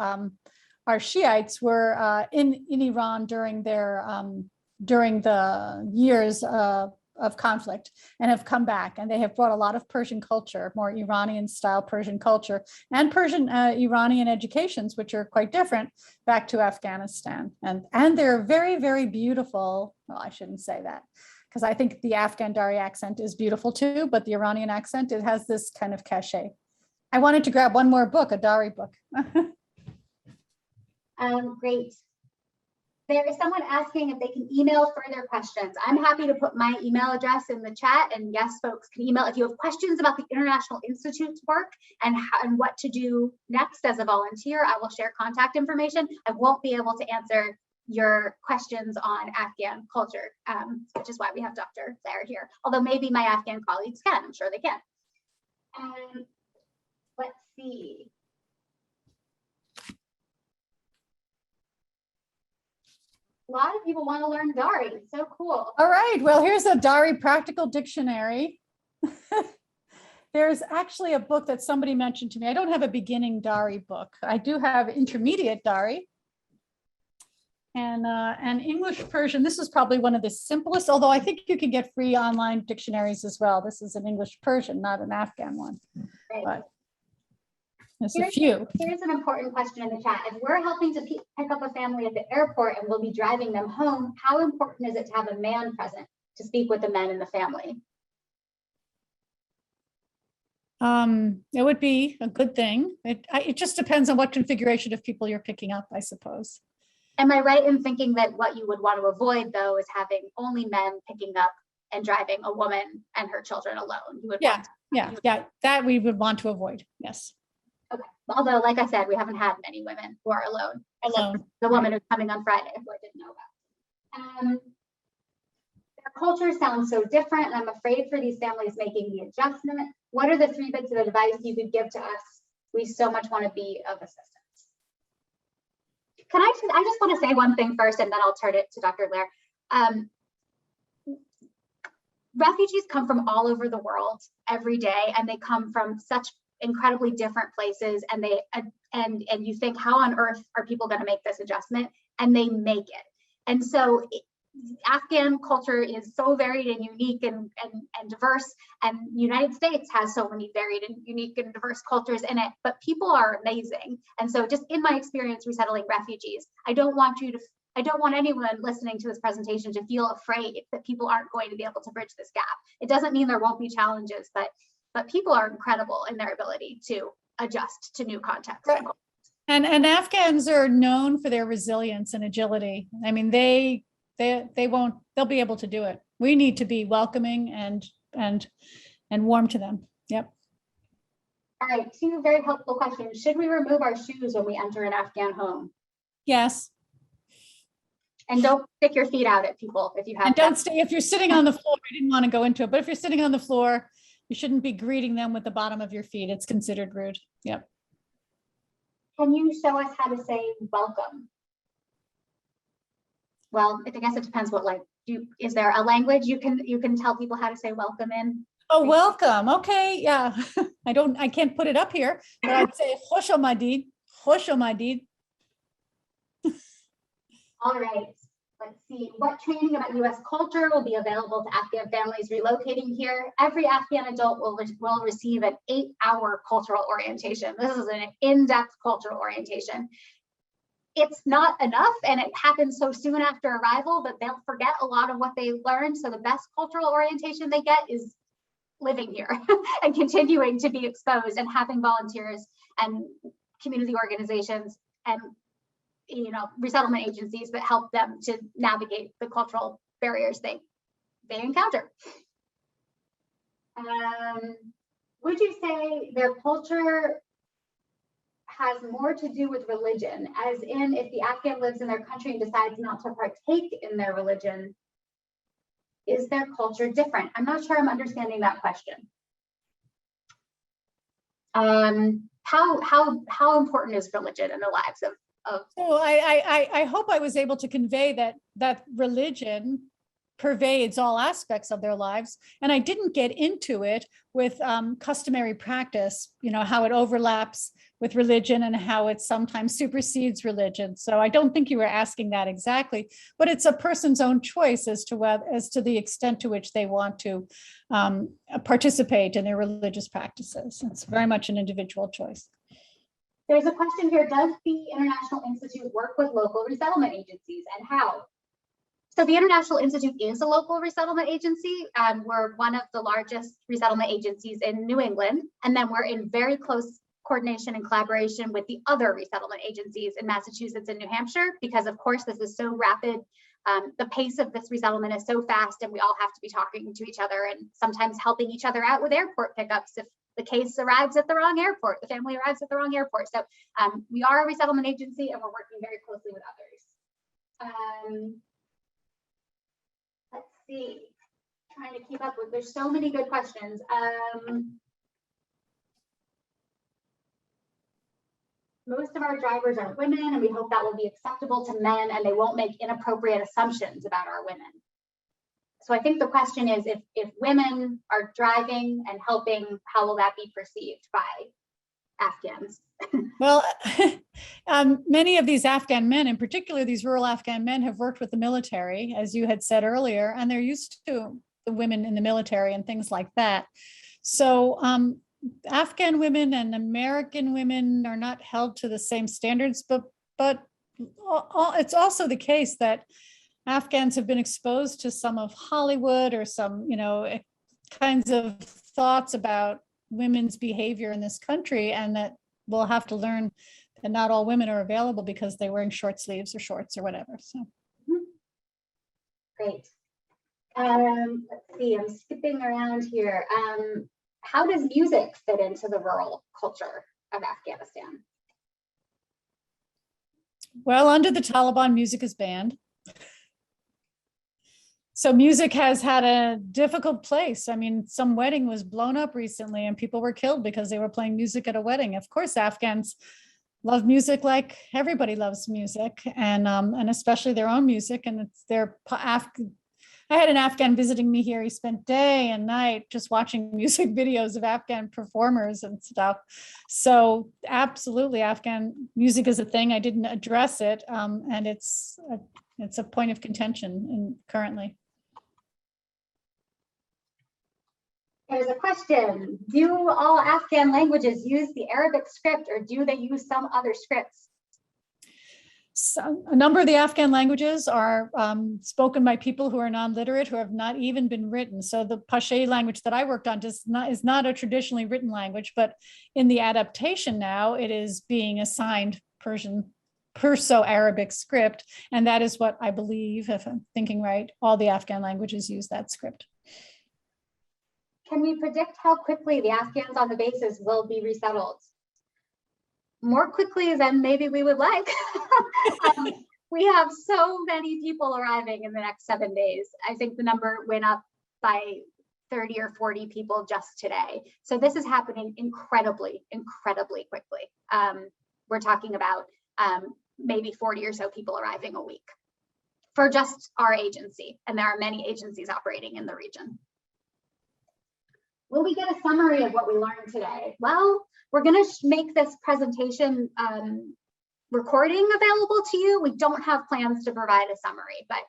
are Shiites were in Iran during the years of conflict and have come back, and they have brought a lot of Persian culture, more Iranian style Persian culture, and Persian Iranian educations, which are quite different, back to Afghanistan. And they're very, very beautiful. Well, I shouldn't say that, because I think the Afghan Dari accent is beautiful too, but the Iranian accent, it has this kind of cachet. I wanted to grab one more book, a Dari book. Great. There is someone asking if they can email further questions. I'm happy to put my email address in the chat, and yes, folks can email if you have questions about the International Institute's work and what to do next as a volunteer. I will share contact information. I won't be able to answer your questions on Afghan culture, which is why we have Dr. Lehr here. Although maybe my Afghan colleagues can, I'm sure they can. Let's see. A lot of people want to learn Dari. So cool. All right. Well, here's a Dari practical dictionary. There's actually a book that somebody mentioned to me. I don't have a beginning Dari book. I do have intermediate Dari. And English Persian, this is probably one of the simplest, although I think you can get free online dictionaries as well. This is an English Persian, not an Afghan one. Right. But there's a few. Here's an important question in the chat. If we're helping to pick up a family at the airport and we'll be driving them home, how important is it to have a man present? speak with the men in the family? It would be a good thing. It just depends on what configuration of people you're picking up, I suppose. Am I right in thinking that what you would want to avoid, though, is having only men picking up and driving a woman and her children alone? You would that we would want to avoid. Yes. Okay. Although, like I said, we haven't had many women who are alone. The woman who's coming on Friday, who I didn't know about. Their culture sounds so different, and I'm afraid for these families making the adjustment. What are the 3 bits of advice you could give to us? We so much want to be of assistance. I just want to say one thing first, and then I'll turn it to Dr. Lehr. Refugees come from all over the world every day, and they come from such incredibly different places, and you think, how on earth are people going to make this adjustment? And they make it. And so Afghan culture is so varied and unique and diverse, and the United States has so many varied and unique and diverse cultures in it, but people are amazing. And so just in my experience resettling refugees, I don't want anyone listening to this presentation to feel afraid that people aren't going to be able to bridge this gap. It doesn't mean there won't be challenges, but people are incredible in their ability to adjust to new contexts. Right. And Afghans are known for their resilience and agility. I mean, they'll be able to do it. We need to be welcoming and warm to them. Yep. All right, 2 very helpful questions. Should we remove our shoes when we enter an Afghan home? Yes. And don't stick your feet out at people if you have. And don't stay, if you're sitting on the floor, I didn't want to go into it, but if you're sitting on the floor, you shouldn't be greeting them with the bottom of your feet. It's considered rude. Yep. Can you show us how to say welcome? Well, I guess it depends what is there a language you can tell people how to say welcome in? Oh, welcome. Okay, yeah. I can't put it up here, but I'd say khosh omadid, khosh omadid. All right, let's see. What training about U.S. culture will be available to Afghan families relocating here? Every Afghan adult will receive an 8-hour cultural orientation. This is an in-depth cultural orientation. It's not enough, and it happens so soon after arrival that they'll forget a lot of what they learned. So the best cultural orientation they get is living here and continuing to be exposed and having volunteers and community organizations and resettlement agencies that help them to navigate the cultural barriers they encounter. Would you say their culture has more to do with religion, as in if the Afghan lives in their country and decides not to partake in their religion, is their culture different? I'm not sure I'm understanding that question. How important is religion in the lives of? So I hope I was able to convey that religion pervades all aspects of their lives, and I didn't get into it with customary practice, how it overlaps with religion and how it sometimes supersedes religion. So I don't think you were asking that exactly, but it's a person's own choice as to the extent to which they want to participate in their religious practices. It's very much an individual choice. There's a question here. Does the International Institute work with local resettlement agencies, and how? So the International Institute is a local resettlement agency. We're one of the largest resettlement agencies in New England, and then we're in very close coordination and collaboration with the other resettlement agencies in Massachusetts and New Hampshire, because of course this is so rapid. The pace of this resettlement is so fast, and we all have to be talking to each other and sometimes helping each other out with airport pickups if the case arrives at the wrong airport, the family arrives at the wrong airport. So we are a resettlement agency, and we're working very closely with others. Let's see, trying to keep up with, there's so many good questions. Most of our drivers are women, and we hope that will be acceptable to men, and they won't make inappropriate assumptions about our women. So I think the question is, if women are driving and helping, how will that be perceived by Afghans? Well, many of these Afghan men, in particular these rural Afghan men, have worked with the military, as you had said earlier, and they're used to the women in the military and things like that. So Afghan women and American women are not held to the same standards, but it's also the case that Afghans have been exposed to some of Hollywood or some, kinds of thoughts about women's behavior in this country, and that we'll have to learn that not all women are available because they're wearing short sleeves or shorts or whatever. So. Great. Let's see, I'm skipping around here. How does music fit into the rural culture of Afghanistan? Well, under the Taliban, music is banned. So music has had a difficult place. I mean, some wedding was blown up recently and people were killed because they were playing music at a wedding. Of course, Afghans love music like everybody loves music, and especially their own music. And it's I had an Afghan visiting me here. He spent day and night just watching music videos of Afghan performers and stuff. So absolutely, Afghan music is a thing. I didn't address it, and it's a point of contention currently. There's a question. Do all Afghan languages use the Arabic script, or do they use some other scripts? So a number of the Afghan languages are spoken by people who are non-literate, who have not even been written. So the Pashai language that I worked on is not a traditionally written language, but in the adaptation now, it is being assigned Perso-Arabic script. And that is what I believe, if I'm thinking right, all the Afghan languages use that script. Can we predict how quickly the Afghans on the bases will be resettled? More quickly than maybe we would like. We have so many people arriving in the next 7 days. I think the number went up by 30 or 40 people just today. So this is happening incredibly, incredibly quickly. We're talking about maybe 40 or so people arriving a week for just our agency. And there are many agencies operating in the region. Will we get a summary of what we learned today? Well, we're going to make this presentation recording available to you. We don't have plans to provide a summary, but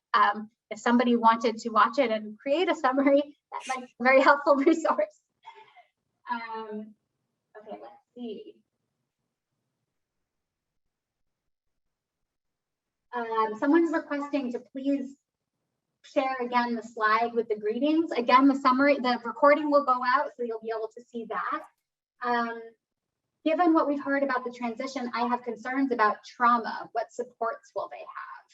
if somebody wanted to watch it and create a summary, that might be a very helpful resource. Okay, let's see. Someone's requesting to please share again the slide with the greetings. Again, the summary, the recording will go out, so you'll be able to see that. Given what we've heard about the transition, I have concerns about trauma. What supports will they have?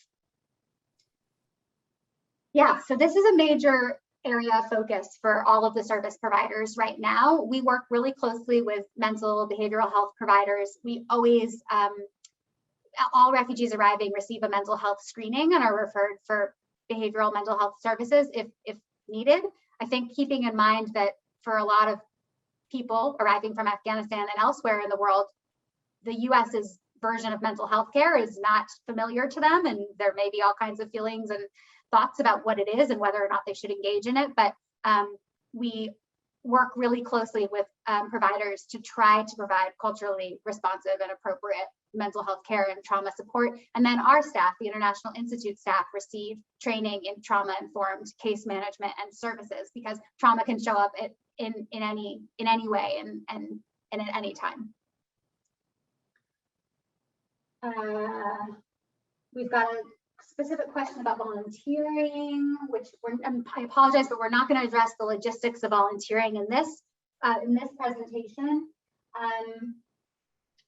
Yeah, so this is a major area of focus for all of the service providers right now. We work really closely with mental behavioral health providers. We always, all refugees arriving receive a mental health screening and are referred for behavioral mental health services if needed. I think keeping in mind that for a lot of people arriving from Afghanistan and elsewhere in the world, the US's version of mental health care is not familiar to them, and there may be all kinds of feelings and thoughts about what it is and whether or not they should engage in it. But we work really closely with providers to try to provide culturally responsive and appropriate mental health care and trauma support. And then our staff, the International Institute staff, receive training in trauma-informed case management and services, because trauma can show up in any way and at any time. We've got a specific question about volunteering, which I apologize, but we're not going to address the logistics of volunteering in this presentation.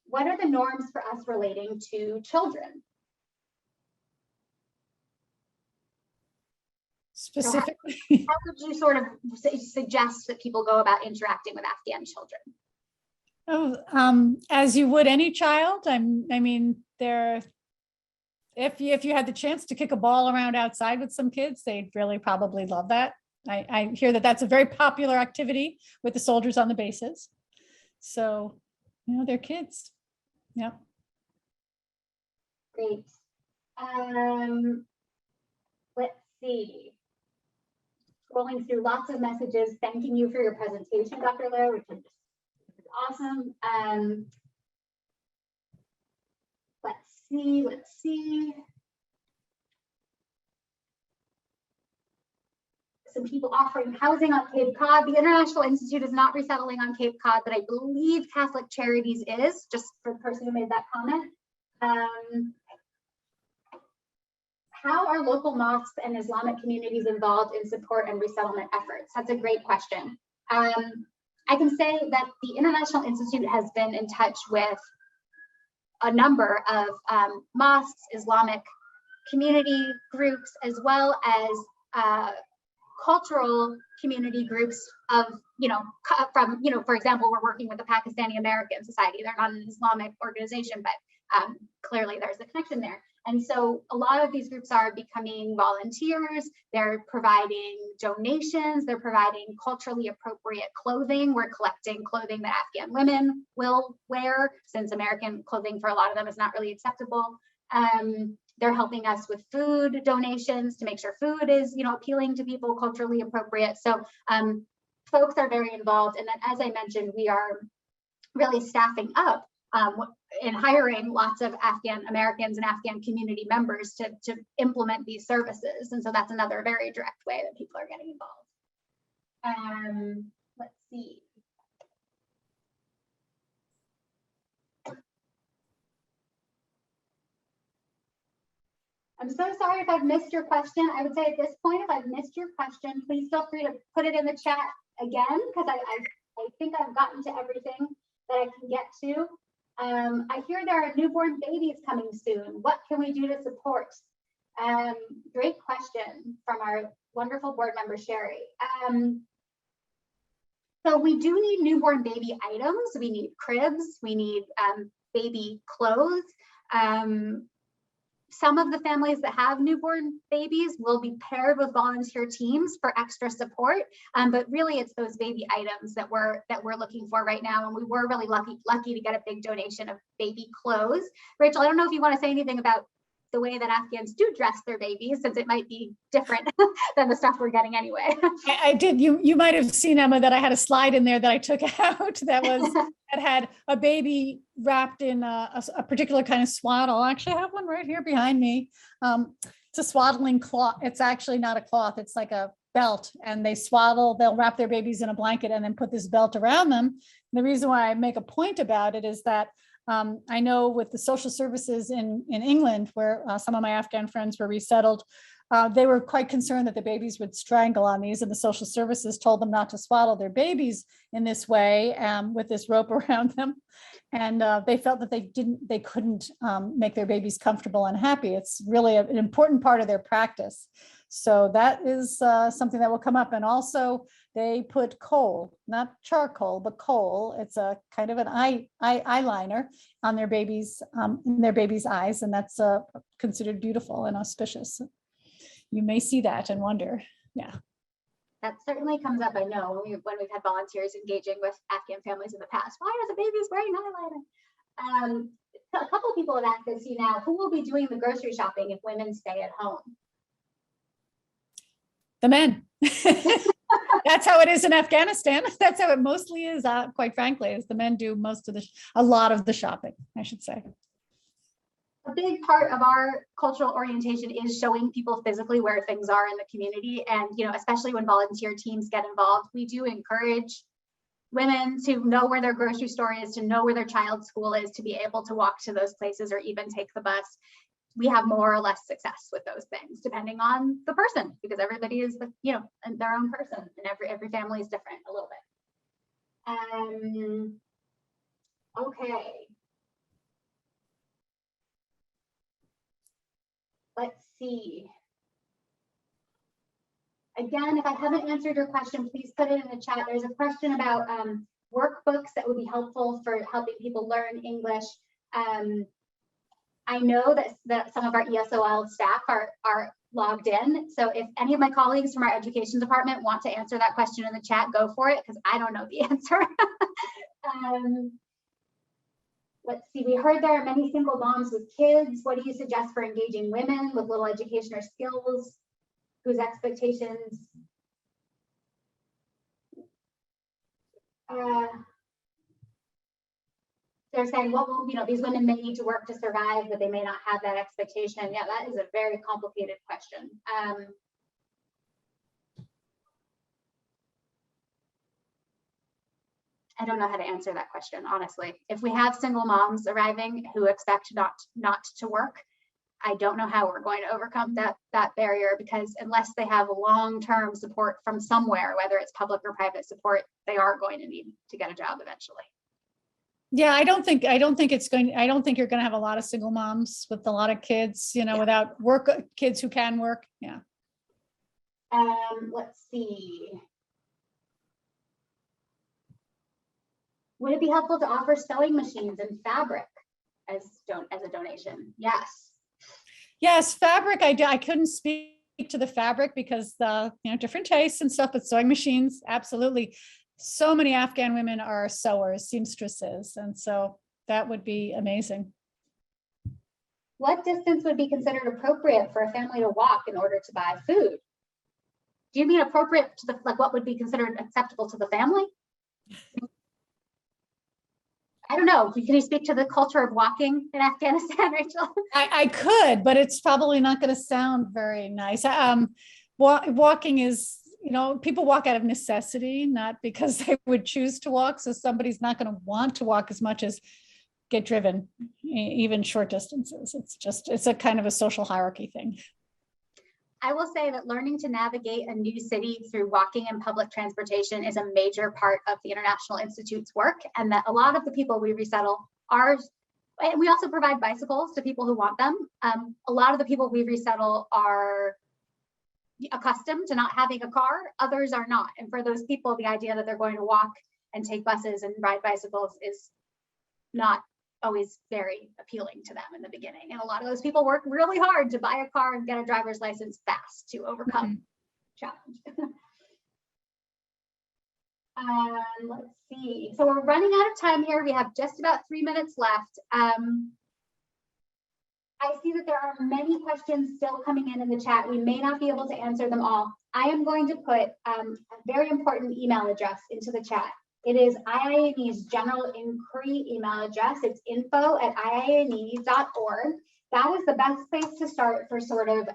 What are the norms for us relating to children? Specifically, how would you sort of suggest that people go about interacting with Afghan children? Oh, as you would any child. I mean, if you had the chance to kick a ball around outside with some kids, they'd really probably love that. I hear that that's a very popular activity with the soldiers on the bases. So, they're kids. Yeah. Great. Let's see. Scrolling through lots of messages thanking you for your presentation, Dr. Lehr, which is awesome. Let's see. Some people offering housing on Cape Cod. The International Institute is not resettling on Cape Cod, but I believe Catholic Charities is, just for the person who made that comment. how are local mosques and Islamic communities involved in support and resettlement efforts? That's a great question. I can say that the International Institute has been in touch with a number of mosques, Islamic community groups, as well as cultural community groups of, from, for example, we're working with the Pakistani American Society. They're not an Islamic organization, but clearly there's a connection there. And so a lot of these groups are becoming volunteers. They're providing donations. They're providing culturally appropriate clothing. We're collecting clothing that Afghan women will wear, since American clothing for a lot of them is not really acceptable. They're helping us with food donations to make sure food is, appealing to people, culturally appropriate. So folks are very involved. And then, as I mentioned, we are really staffing up in hiring lots of Afghan Americans and Afghan community members to implement these services. And so that's another very direct way that people are getting involved. Let's see. I'm so sorry if I've missed your question. I would say at this point, if I've missed your question, please feel free to put it in the chat again, because I think I've gotten to everything that I can get to. I hear there are newborn babies coming soon. What can we do to support? Great question from our wonderful board member, Sherry. So we do need newborn baby items. We need cribs, we need baby clothes. Some of the families that have newborn babies will be paired with volunteer teams for extra support, but really it's those baby items that we're looking for right now. And we were really lucky to get a big donation of baby clothes. Rachel, I don't know if you want to say anything about the way that Afghans do dress their babies, since it might be different than the stuff we're getting anyway. I did. You might have seen, Emma, that I had a slide in there that I took out that had a baby wrapped in a particular kind of swaddle. I actually have one right here behind me. It's a swaddling cloth. It's actually not a cloth. It's like a belt, and they'll wrap their babies in a blanket and then put this belt around them. And the reason why I make a point about it is that I know with the social services in England, where some of my Afghan friends were resettled, they were quite concerned that the babies would strangle on these, and the social services told them not to swaddle their babies in this way with this rope around them. And they felt that they couldn't make their babies comfortable and happy. It's really an important part of their practice. So that is something that will come up. And also they put coal, not charcoal, but coal. It's a kind of an eyeliner on their babies' eyes, and that's considered beautiful and auspicious. You may see that and wonder, yeah. That certainly comes up, I know, when we've had volunteers engaging with Afghan families in the past. Why are the babies wearing eyeliner? A couple of people have asked this, who will be doing the grocery shopping if women stay at home? The men. That's how it is in Afghanistan. That's how it mostly is, quite frankly, is the men do a lot of the shopping, I should say. A big part of our cultural orientation is showing people physically where things are in the community. And, especially when volunteer teams get involved, we do encourage women to know where their grocery store is, to know where their child's school is, to be able to walk to those places or even take the bus. We have more or less success with those things, depending on the person, because everybody is, their own person, and every family is different a little bit. Okay. Let's see. Again, if I haven't answered your question, please put it in the chat. There's a question about workbooks that would be helpful for helping people learn English. I know that some of our ESOL staff are logged in. So if any of my colleagues from our education department want to answer that question in the chat, go for it, because I don't know the answer. Let's see, we heard there are many single moms with kids. What do you suggest for engaging women with little education or skills, whose expectations? They're saying, well, these women may need to work to survive, but they may not have that expectation. Yeah, that is a very complicated question. I don't know how to answer that question, honestly. If we have single moms arriving who expect not to work, I don't know how we're going to overcome that barrier, because unless they have long-term support from somewhere, whether it's public or private support, they are going to need to get a job eventually. Yeah, I don't think you're going to have a lot of single moms with a lot of kids, without work, kids who can work. Yeah. Let's see. Would it be helpful to offer sewing machines and fabric as a donation? Yes. Yes, fabric. I couldn't speak to the fabric because the different tastes and stuff, but sewing machines, absolutely. So many Afghan women are sewers, seamstresses, and so that would be amazing. What distance would be considered appropriate for a family to walk in order to buy food? Do you mean appropriate to what would be considered acceptable to the family? I don't know. Can you speak to the culture of walking in Afghanistan, Rachel? I could, but it's probably not going to sound very nice. Walking is, people walk out of necessity, not because they would choose to walk. So somebody's not going to want to walk as much as get driven, even short distances. It's a kind of a social hierarchy thing. I will say that learning to navigate a new city through walking and public transportation is a major part of the International Institute's work, and that a lot of the people we resettle are, and we also provide bicycles to people who want them. A lot of the people we resettle are accustomed to not having a car, others are not. And for those people, the idea that they're going to walk and take buses and ride bicycles is not always very appealing to them in the beginning. And a lot of those people work really hard to buy a car and get a driver's license fast to overcome challenge. Let's see. So we're running out of time here. We have just about 3 minutes left. I see that there are many questions still coming in the chat. We may not be able to answer them all. I am going to put a very important email address into the chat. It is IINE's general inquiry email address. It's info@iine.org. That is the best place to start for sort of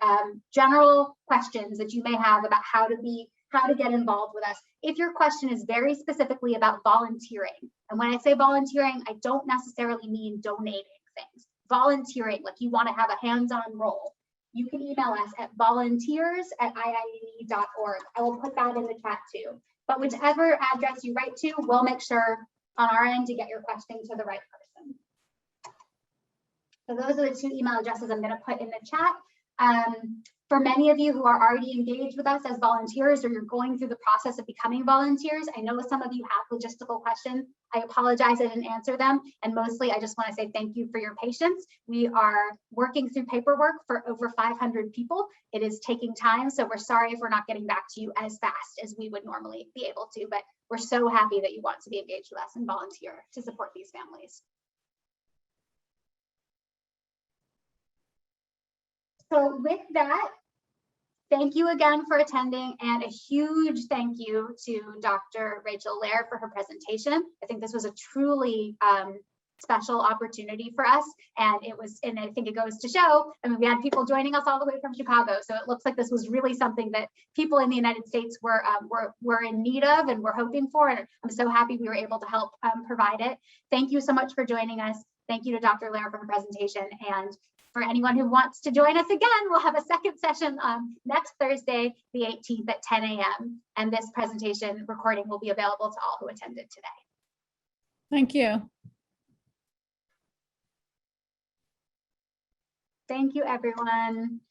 general questions that you may have about how to get involved with us. If your question is very specifically about volunteering, and when I say volunteering, I don't necessarily mean donating things. Volunteering, like you want to have a hands-on role, you can email us at volunteers@iine.org. I will put that in the chat too. But whichever address you write to, we'll make sure on our end to get your question to the right person. So those are the 2 email addresses I'm going to put in the chat. For many of you who are already engaged with us as volunteers, or you're going through the process of becoming volunteers, I know some of you have logistical questions. I apologize I didn't answer them. And mostly I just want to say thank you for your patience. We are working through paperwork for over 500 people. It is taking time, so we're sorry if we're not getting back to you as fast as we would normally be able to, but we're so happy that you want to be engaged with us and volunteer to support these families. So with that, thank you again for attending, and a huge thank you to Dr. Rachel Lehr for her presentation. I think this was a truly special opportunity for us, and I think it goes to show, I mean, we had people joining us all the way from Chicago, so it looks like this was really something that people in the United States were in need of and were hoping for, and I'm so happy we were able to help provide it. Thank you so much for joining us. Thank you to Dr. Lehr for her presentation, and for anyone who wants to join us again, we'll have a second session next Thursday, the 18th at 10 a.m. And this presentation recording will be available to all who attended today. Thank you. Thank you, everyone.